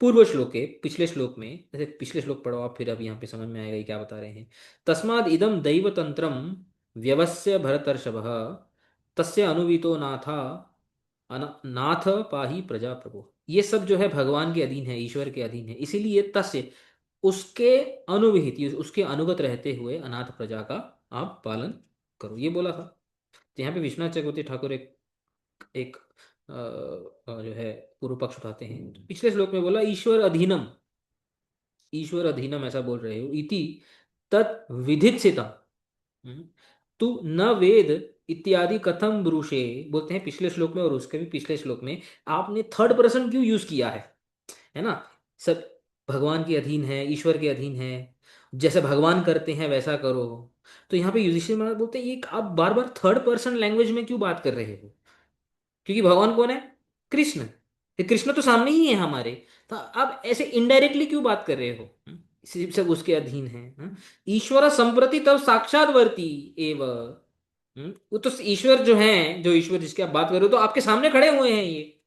पूर्व श्लोक के पिछले श्लोक में, जैसे पिछले श्लोक पढ़ो आप, फिर अब यहाँ पे समझ में आएगा ये क्या बता रहे हैं। तस्माद इदम दैव तंत्रम व्यवस्य भरतर्षभ तस्य अनुवितो नाथा नाथ पाही प्रजा प्रभु। ये सब जो है भगवान के अधीन है, ईश्वर के अधीन है, इसीलिए तस्य उसके अनुविहित, उसके अनुगत रहते हुए अनाथ प्रजा का आप पालन करो, ये बोला था। तो यहाँ पे विश्वनाथ चक्रवर्ती ठाकुर एक एक जो है पूर्व पक्ष उठाते हैं। तो पिछले श्लोक में बोला ईश्वर अधीनम, ईश्वर अधीनम ऐसा बोल रहे हो, इति तत् विधित्सितम। तू न वेद इत्यादि कथम ब्रूषे, बोलते हैं पिछले श्लोक में और उसके भी पिछले श्लोक में आपने थर्ड पर्सन क्यों यूज किया है ना। सब भगवान के अधीन है, ईश्वर के अधीन है, जैसे भगवान करते हैं वैसा करो। तो यहाँ पे युधिष्ठिर महाराज बोलते हैं ये आप बार बार थर्ड पर्सन लैंग्वेज में क्यों बात कर रहे हो, क्योंकि भगवान कौन है, कृष्ण। ये कृष्ण तो सामने ही है हमारे, तो आप ऐसे इनडायरेक्टली क्यों बात कर रहे हो। सिर्फ सब उसके अधीन है। ईश्वर संप्रति तब साक्षात्वर्ती एव। वो तो ईश्वर जो है, जो ईश्वर जिसकी आप बात कर रहे हो, तो आपके सामने खड़े हुए हैं ये।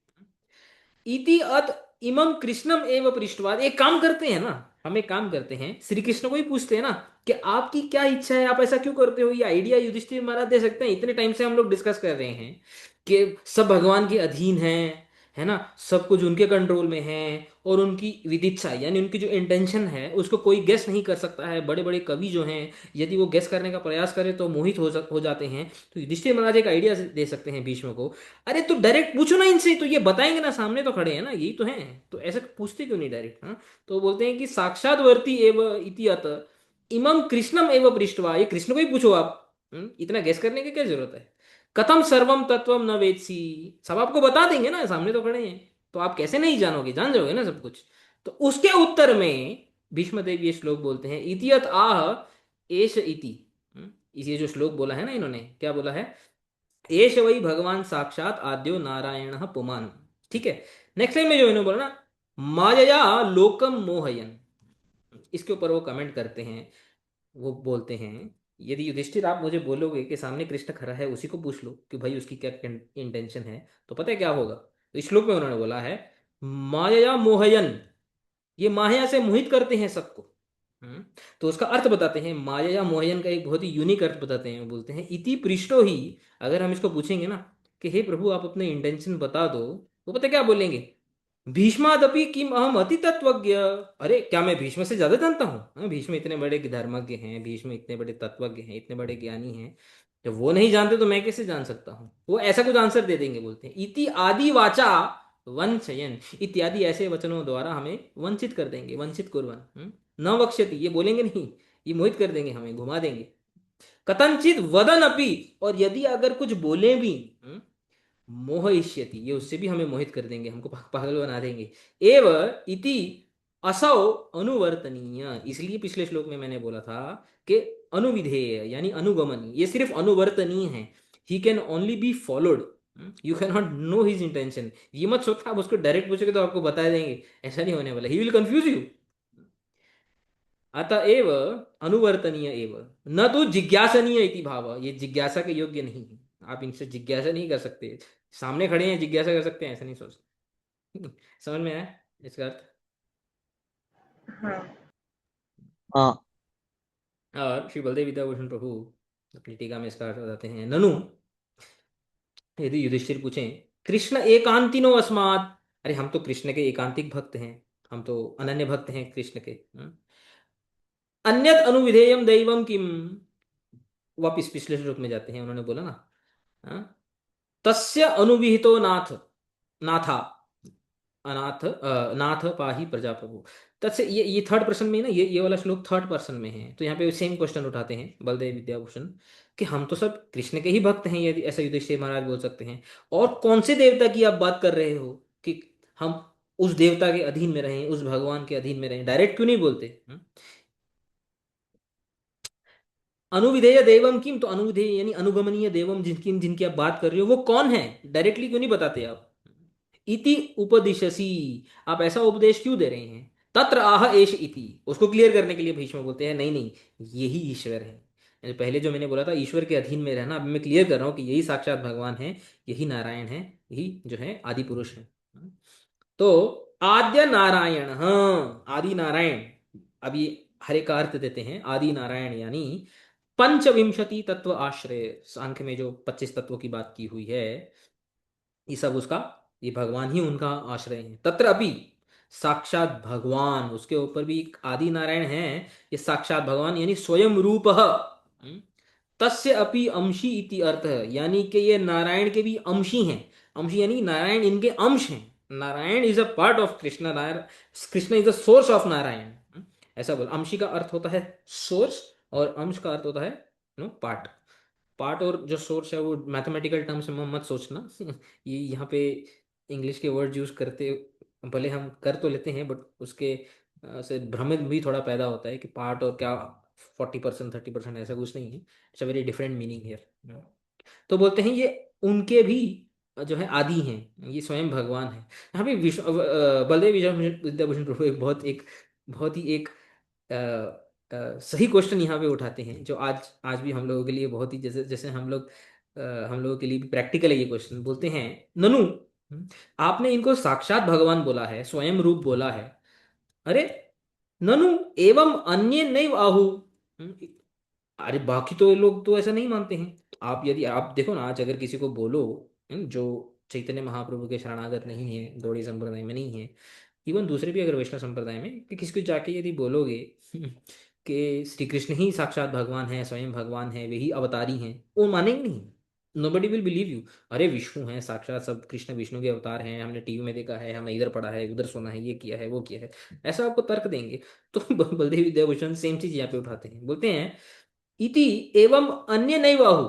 इति अत इमम कृष्णम एव पृष्ठवाद, एक काम करते हैं ना, हम एक काम करते हैं, श्री कृष्ण को ही पूछते हैं ना कि आपकी क्या इच्छा है, आप ऐसा क्यों करते हो। ये आइडिया युधिष्ठिर महाराज दे सकते हैं। इतने टाइम से हम लोग डिस्कस कर रहे हैं कि सब भगवान के अधीन है ना, सब कुछ उनके कंट्रोल में है, और उनकी विदिच्छा यानी उनकी जो इंटेंशन है उसको कोई गेस नहीं कर सकता है। बड़े बड़े कवि जो हैं, यदि वो गेस करने का प्रयास करें तो मोहित हो जाते हैं। तो युधिष्ठिर महाराज एक आइडिया दे सकते हैं भीष्म को, अरे तो डायरेक्ट पूछो ना इनसे, तो ये बताएंगे ना, सामने तो खड़े हैं ना, यही तो हैं, तो ऐसे पूछते क्यों नहीं डायरेक्ट। हाँ, तो बोलते हैं कि साक्षात्वर्ती एव इति अत इमम कृष्णम एव पृष्ठवा, ये कृष्ण को ही पूछो आप। इतना गेस करने की क्या जरूरत है। कथम सर्वम तत्वम न वेत्सी, सब आपको बता देंगे ना, सामने तो खड़े हैं, तो आप कैसे नहीं जानोगे, जान जाओगे ना सब कुछ। तो उसके उत्तर में भीष्मदेव ये श्लोक बोलते हैं, इतियत आह एष इति। ये जो श्लोक बोला है ना इन्होंने, क्या बोला है, एष वही भगवान साक्षात आद्यो नारायण पुमान। ठीक है, नेक्स्ट टाइम में जो इन्होंने बोला ना, मायया लोकम मोहयन, इसके ऊपर वो कमेंट करते हैं, वो बोलते हैं, यदि युधिष्ठिर आप मुझे बोलोगे कि सामने कृष्ण खड़ा है उसी को पूछ लो कि भाई उसकी क्या इंटेंशन है, तो पता है क्या होगा। तो इस श्लोक में उन्होंने बोला है माया मोहयन, ये माया से मोहित करते हैं सबको। तो उसका अर्थ बताते हैं, माया या मोहयन का एक बहुत ही यूनिक अर्थ बताते हैं। वो बोलते हैं इति पृष्ठो ही, अगर हम इसको पूछेंगे ना कि हे प्रभु आप अपने इंटेंशन बता दो, वो पता क्या बोलेंगे, भीष्मादपि किम अहम अति तत्वज्ञ। अरे क्या मैं भीष्म से ज्यादा जानता हूँ। भीष्म इतने बड़े धर्मज्ञ हैं, भीष्म इतने बड़े तत्वज्ञ हैं, इतने बड़े ज्ञानी हैं, जब वो नहीं जानते तो मैं कैसे जान सकता हूँ। वो ऐसा कुछ आंसर दे देंगे, बोलते हैं इति आदि वाचा वंचयन, इत्यादि ऐसे वचनों द्वारा हमें वंचित कर देंगे, वंचित कुर्वन न वक्ष्यति, ये बोलेंगे नहीं, ये मोहित कर देंगे, हमें घुमा देंगे। कथनचित वदन अपि, और यदि अगर कुछ बोले भी, मोहयिष्यति, ये उससे भी हमें मोहित कर देंगे, हमको पागल बना देंगे। एव इति असौ अनुवर्तनीय, इसलिए पिछले श्लोक में मैंने बोला था कि अनुविधेय यानी अनुगमन, ये सिर्फ अनुवर्तनीय है। He can only be followed, you can not know his intention. ये मत सोचना आप उसको डायरेक्ट पूछोगे तो आपको बता देंगे, ऐसा नहीं होने वाला, ही विल कंफ्यूज यू। अतएव अनुवर्तनीय एव न तो जिज्ञासनीय इति भाव, ये जिज्ञासा के योग्य नहीं है, आप इनसे जिज्ञासा नहीं कर सकते। सामने खड़े हैं जिज्ञासा कर सकते हैं, ऐसा नहीं सोच। समझ में आया इसका अर्थ। हाँ। हाँ। और श्री बलदेव विद्याभूषण प्रभु अपनी टीका में इसका अर्थ बताते हैं, ननु यदि युधिष्ठिर पूछें कृष्ण एकांतिनो अस्मात्, अरे हम तो कृष्ण के एकांतिक भक्त हैं, हम तो अनन्य भक्त हैं कृष्ण के। अन्यत अनुविधेयम दैवम किम, वापिस पिछले श्लोक में जाते हैं, उन्होंने बोला ना, तस्य अनुविहितो नाथ नाथा अनाथ नाथ पाही प्रजा प्रभु। तत्से ये थर्ड पर्सन में है ना, ये वाला श्लोक थर्ड पर्सन में है। तो यहाँ पे सेम क्वेश्चन उठाते हैं बलदेव विद्याभूषण कि हम तो सब कृष्ण के ही भक्त हैं, यदि ऐसा युधिष्ठिर महाराज बोल सकते हैं, और कौन से देवता की आप बात कर रहे हो कि हम उस देवता के अधीन में रहें, उस भगवान के अधीन में रहें, डायरेक्ट क्यों नहीं बोलते। अनुविधेय देवम किम, तो अनुविधेय यानी अनुगमनीय देवम, जिनकी जिनकी आप बात कर रहे हो वो कौन है, डायरेक्टली क्यों नहीं बताते आप। इति उपदिशसी, आप ऐसा उपदेश क्यों दे रहे हैं। तत्र आह एष इति, उसको क्लियर करने के लिए भीष्म बोलते हैं नहीं नहीं, यही ईश्वर है। यानी पहले जो मैंने बोला था ईश्वर के अधीन में रहना, अब मैं क्लियर कर रहा हूँ कि यही साक्षात भगवान है, यही नारायण है, यही जो है आदि पुरुष है। तो आद्य नारायण, हाँ आदि नारायण। अब ये हर एक का अर्थ देते हैं। आदि नारायण यानी पंचविंशति तत्व आश्रय, सांख्य में जो 25 तत्वों की बात की हुई है, ये सब उसका, ये भगवान ही उनका आश्रय है। तत्र अभी साक्षात भगवान, उसके ऊपर भी एक आदि नारायण है, ये साक्षात भगवान यानी स्वयं रूप। तस्य अपि अंशी इति अर्थ, यानी कि ये नारायण के भी अंशी हैं। अंशी यानी नारायण इनके अंश हैं। Narayan is a part of Krishna, Narayan, Krishna is the source of Narayan. ऐसा बोल, अंशी का अर्थ होता है सोर्स, और अंश का अर्थ होता है पार्ट। पार्ट और जो सोर्स है वो मैथमेटिकल टर्म्स में मत सोचना। ये यहाँ पे इंग्लिश के वर्ड यूज करते, भले हम कर तो लेते हैं, बट उसके से भ्रमित भी थोड़ा पैदा होता है कि पार्ट और क्या 40% 30%, ऐसा कुछ नहीं है। It's a very different meaning here. तो बोलते हैं ये उनके भी जो है आदि हैं, ये स्वयं भगवान है। यहाँ पे विष्णु बलदेव विद्याभूषण प्रभु एक बहुत ही एक सही क्वेश्चन यहाँ पे उठाते हैं, जो आज आज भी हम लोगों के लिए बहुत ही, जैसे जैसे हम लोग हम लोगों के लिए भी प्रैक्टिकल है ये क्वेश्चन। बोलते हैं ननु, आपने इनको साक्षात भगवान बोला है, स्वयं रूप बोला है, अरे ननु एवं अन्य नैव आहु। अरे बाकी तो लोग तो ऐसा नहीं मानते हैं। आप यदि आप देखो ना, आज अगर किसी को बोलो जो चैतन्य महाप्रभु के शरणागत नहीं है, गौड़ीय संप्रदाय में नहीं है, इवन दूसरे भी अगर वैष्णव संप्रदाय में, कि किसी को जाके यदि बोलोगे कि श्री कृष्ण ही साक्षात भगवान है, स्वयं भगवान है, वे ही अवतारी हैं, वो मानेंगे नहीं। Nobody will believe you. अरे विष्णु है साक्षात, सब कृष्ण विष्णु के अवतार हैं, हमने टीवी में देखा है, हमने इधर पढ़ा है, उधर सुना है, ये किया है, वो किया है, ऐसा आपको तर्क देंगे। तो बलदेव विद्याभूषण सेम चीज यहाँ पे उठाते हैं, बोलते हैं इति एवं अन्य नहीं बाहु,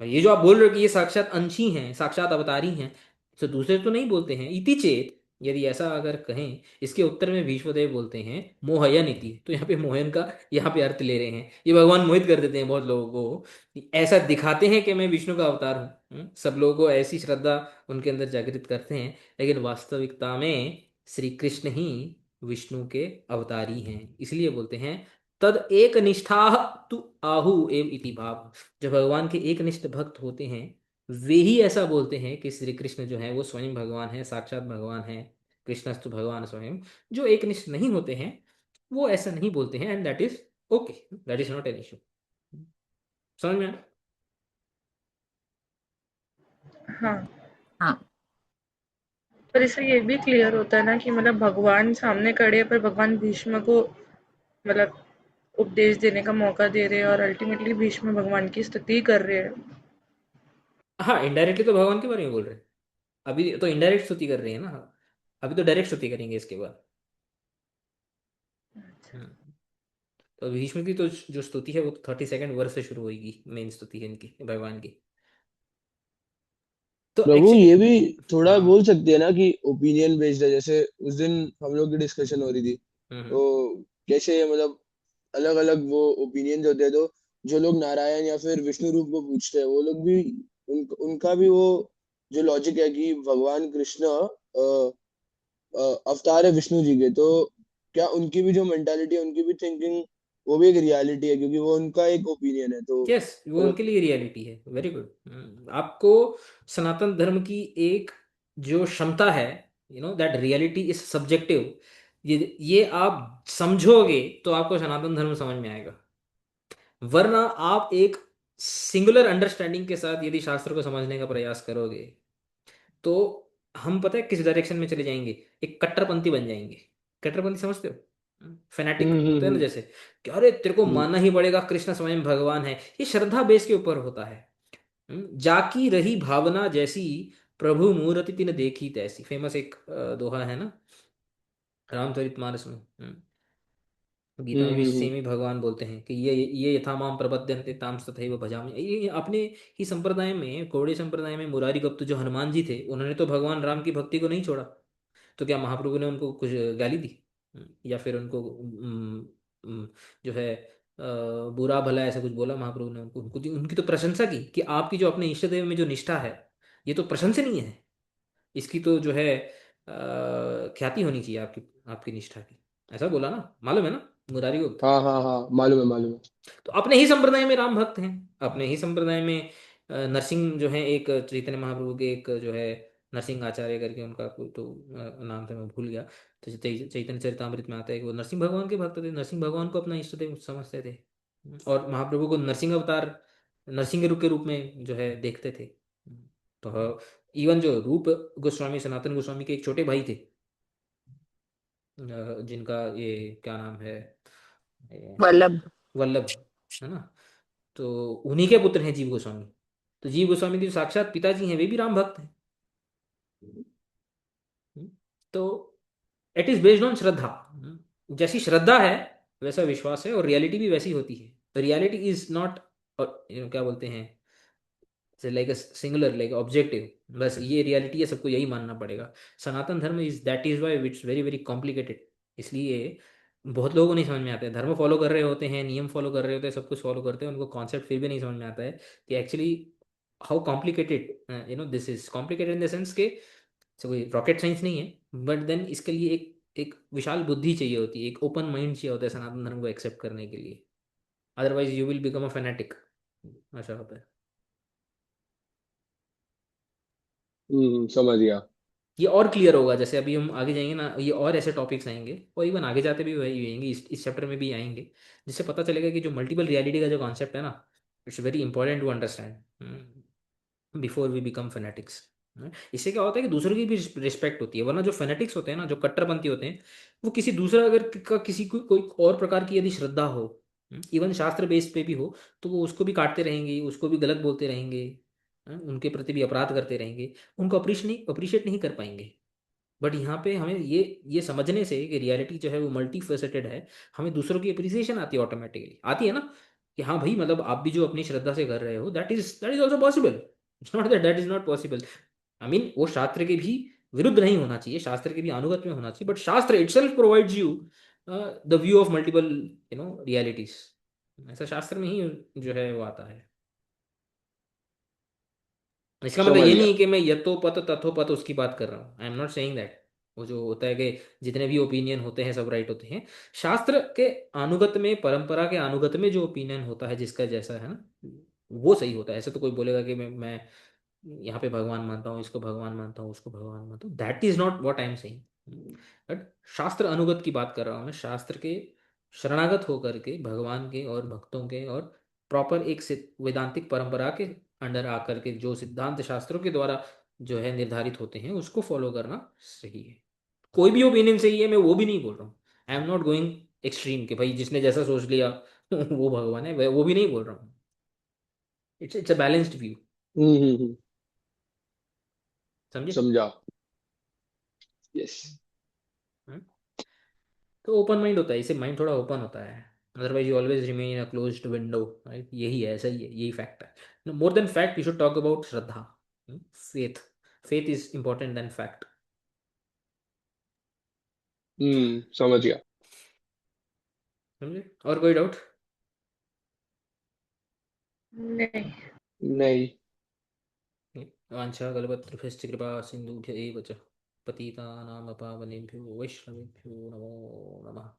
ये जो आप बोल रहे हो कि ये साक्षात अंशी हैं, साक्षात अवतारी हैं, तो दूसरे तो नहीं बोलते हैं। इति चेत, यदि ऐसा अगर कहें, इसके उत्तर में भीष्मदेव बोलते हैं मोहयन इति, तो यहाँ पे मोहन का यहाँ पे अर्थ ले रहे हैं। ये भगवान मोहित कर देते हैं बहुत लोगों को, ऐसा दिखाते हैं कि मैं विष्णु का अवतार हूँ। सब लोगों को ऐसी श्रद्धा उनके अंदर जागृत करते हैं, लेकिन वास्तविकता में श्री कृष्ण ही विष्णु के अवतारी हैं। इसलिए बोलते हैं तद एक निष्ठा तु आहु एव इति भाव, जो भगवान के एक निष्ठ भक्त होते हैं वे ही ऐसा बोलते हैं कि श्री कृष्ण जो है वो स्वयं भगवान है, साक्षात भगवान है, कृष्णस्तु भगवान स्वयं। जो एक निष्ठ नहीं होते हैं वो ऐसा नहीं बोलते हैं, and that is okay, that is not an issue. समझ में आया? हाँ, हाँ पर इससे ये भी क्लियर होता है ना कि मतलब भगवान सामने खड़े हैं, पर भगवान भीष्म को मतलब उपदेश देने का मौका दे रहे हैं और अल्टीमेटली भीष्म भगवान की स्तुति कर रहे हैं। हाँ, इनडायरेक्टली तो भगवान के बारे में बोल रहे हैं। अभी तो इनडायरेक्ट स्तुति कर रहे हैं ना, अभी तो डायरेक्ट स्तुति करेंगे इसके बाद। हम्म। तो भीष्म की तो जो स्तुति है वो तो 32nd वर्ष से शुरू होगी, मेन स्तुति है इनकी भगवान की। तो प्रभु एक्चुअली, ये भी थोड़ा हाँ, बोल सकते हैं ना कि ओपिनियन बेस्ड है, जैसे उस दिन हम लोग की डिस्कशन हो रही थी, हम्म, तो कैसे मतलब अलग अलग वो ओपिनियन होते हैं, तो जो लोग नारायण या फिर विष्णु रूप को पूछते हैं वो लोग भी उनका भी वो जो लॉजिक है कि भगवान कृष्ण अवतार है विष्णु जी के, तो क्या उनकी भी जो मेंटालिटी है, उनकी भी थिंकिंग, वो भी एक रियलिटी है, क्योंकि वो उनका एक ओपिनियन है। तो यस, वो अगर उनके लिए रियलिटी है। Very good. आपको सनातन धर्म की एक जो क्षमता है, दैट रियलिटी इज सब्जेक्टिव, ये आप समझोगे तो आपको सनातन धर्म समझ में आएगा। वरना आप एक सिंगुलर अंडरस्टैंडिंग के साथ यदि शास्त्र को समझने का प्रयास करोगे, तो हम पता है किस डायरेक्शन में चले जाएंगे, एक कट्टरपंथी बन जाएंगे। कट्टरपंथी समझते हो, फेनाटिक होते हैं ना, हम्म। जैसे कि अरे तेरे को हम्म मानना ही पड़ेगा कृष्ण स्वयं भगवान है। ये श्रद्धा बेस के ऊपर होता है। जाकी रही भावना जैसी, प्रभु मूरति तिन देखी तैसी, फेमस एक दोहा है ना रामचरितमानस में। गीता में भी हम्म। सेम ही भगवान बोलते हैं कि ये यथा माम प्रपद्यन्ते ताम तथैव भजामि। ये अपने ही संप्रदाय में, गौड़ीय संप्रदाय में मुरारी गुप्त जो हनुमान जी थे, उन्होंने तो भगवान राम की भक्ति को नहीं छोड़ा। तो क्या महाप्रभु ने उनको कुछ गाली दी, या फिर उनको जो है बुरा भला ऐसा कुछ बोला महाप्रभु ने उनको, उनकी तो प्रशंसा की कि आपकी जो अपने इष्ट देव में जो निष्ठा है ये तो प्रशंसनीय है, इसकी तो जो है ख्याति होनी चाहिए आपकी, आपकी निष्ठा की, ऐसा बोला ना, मालूम है ना मुरारी गुप्त। हाँ हाँ हाँ, मालूम है मालूम है। तो अपने ही संप्रदाय में राम भक्त हैं, अपने ही संप्रदाय में नरसिंह जो है, एक चैतन्य महाप्रभु के एक जो है नरसिंह आचार्य करके उनका कोई तो नाम था, मैं भूल गया। तो चैतन्य चरितामृत में आता है कि वो नरसिंह भगवान के भक्त थे, नरसिंह भगवान को अपना इष्ट देव समझते थे, और महाप्रभु को नरसिंह अवतार, नरसिंह के रूप में जो है देखते थे। तो इवन जो रूप गोस्वामी, सनातन गोस्वामी के एक छोटे भाई थे, जिनका ये क्या नाम है, ये वल्लभ। वल्लभ, है ना, तो उन्हीं के पुत्र हैं जीव गोस्वामी। तो जीव गोस्वामी के जो साक्षात पिताजी हैं वे भी राम भक्त हैं। तो इट इज बेस्ड ऑन श्रद्धा, जैसी श्रद्धा है वैसा विश्वास है, और रियलिटी भी वैसी होती है। तो रियलिटी इज नॉट, क्या बोलते हैं, लाइक सिंगुलर, लाइक ऑब्जेक्टिव, बस ये रियलिटी है, सबको यही मानना पड़ेगा। सनातन धर्म is, that is why it's very very complicated. इसलिए बहुत लोगों को नहीं समझ में आता है, धर्म फॉलो कर रहे होते हैं, नियम फॉलो कर रहे होते हैं, सब कुछ फॉलो करते हैं, उनको कॉन्सेप्ट फिर भी नहीं समझ में आता है कि actually how complicated, this is complicated in the sense के कोई रॉकेट साइंस नहीं है, बट देन इसके लिए एक एक विशाल बुद्धि चाहिए होती है, एक ओपन माइंड चाहिए होता है सनातन धर्म को एक्सेप्ट करने के लिए, otherwise you will become a fanatic, ऐसा होता है। समझ गया। ये और क्लियर होगा जैसे अभी हम आगे जाएंगे ना, ये और ऐसे टॉपिक्स आएंगे, और इवन आगे जाते भी वही आएंगे, इस चैप्टर में भी आएंगे, जिससे पता चलेगा कि जो मल्टीपल रियलिटी का जो कॉन्सेप्ट है ना, it's very important to understand before we become fanatics. इससे क्या होता है कि दूसरों की भी रिस्पेक्ट होती है, वरना जो फेनेटिक्स होते हैं ना, जो कट्टरपंथी होते हैं, वो किसी दूसरा अगर का किसी को कोई और प्रकार की यदि श्रद्धा हो, इवन शास्त्र बेस पे भी हो, तो वो उसको भी काटते रहेंगे, उसको भी गलत बोलते रहेंगे, उनके प्रति भी अपराध करते रहेंगे, उनको अप्रिशिएट नहीं कर पाएंगे। बट यहाँ पे हमें ये समझने से कि रियलिटी जो है वो मल्टी फेसेटेड है, हमें दूसरों की अप्रिसिएशन आती है, ऑटोमेटिकली आती है ना, कि हाँ भाई मतलब आप भी जो अपनी श्रद्धा से कर रहे हो, that is also possible, it's not that that is not possible. I mean वो शास्त्र के भी विरुद्ध नहीं होना चाहिए, शास्त्र के भी अनुगत में होना चाहिए, बट शास्त्र itself provides you the view of multiple realities, ऐसा शास्त्र में ही जो है वो आता है। इसका मतलब समझ ये नहीं गया। है कि मैं यथोपत तथोपत उसकी बात कर रहा हूँ, I am not saying that. वो जो होता है कि जितने भी ओपिनियन होते हैं सब राइट होते हैं, शास्त्र के अनुगत में, परंपरा के अनुगत में जो ओपिनियन होता है जिसका जैसा है ना, वो सही होता है। ऐसे तो कोई बोलेगा कि मैं यहाँ पे भगवान मानता हूँ, इसको भगवान मानता हूँ, उसको भगवान मानता हूँ, that is not what I am saying. But शास्त्र अनुगत की बात कर रहा हूँ मैं, शास्त्र के शरणागत होकर के भगवान के और भक्तों के, और प्रॉपर एक वेदांतिक परंपरा के अंडर आकर के जो सिद्धांत शास्त्रों के द्वारा जो है निर्धारित होते हैं उसको फॉलो करना सही है। कोई भी ओपिनियन सही है, मैं वो भी नहीं बोल रहा हूँ, I am not going extreme कि भाई जिसने जैसा सोच लिया वो भगवान है, वो भी नहीं बोल रहा हूँ। इट्स अ बैलेंस्ड व्यू, समझे। समझा। यस। हम्म? तो ओपन माइंड होता है, इससे माइंड थोड़ा ओपन होता है, otherwise you always remain a closed window, right, यही है, ऐसा ही है, यही फैक्ट है। More than fact you should talk about shraddha, faith, faith is important than fact, समझ गया। समझे। और कोई डाउट। नहीं। नहीं। वाञ्छा कल्पतरुभ्यश्च कृपा सिन्धुभ्य एव च पतितानां पावनेभ्यो वैष्णवेभ्यो नमो नमः।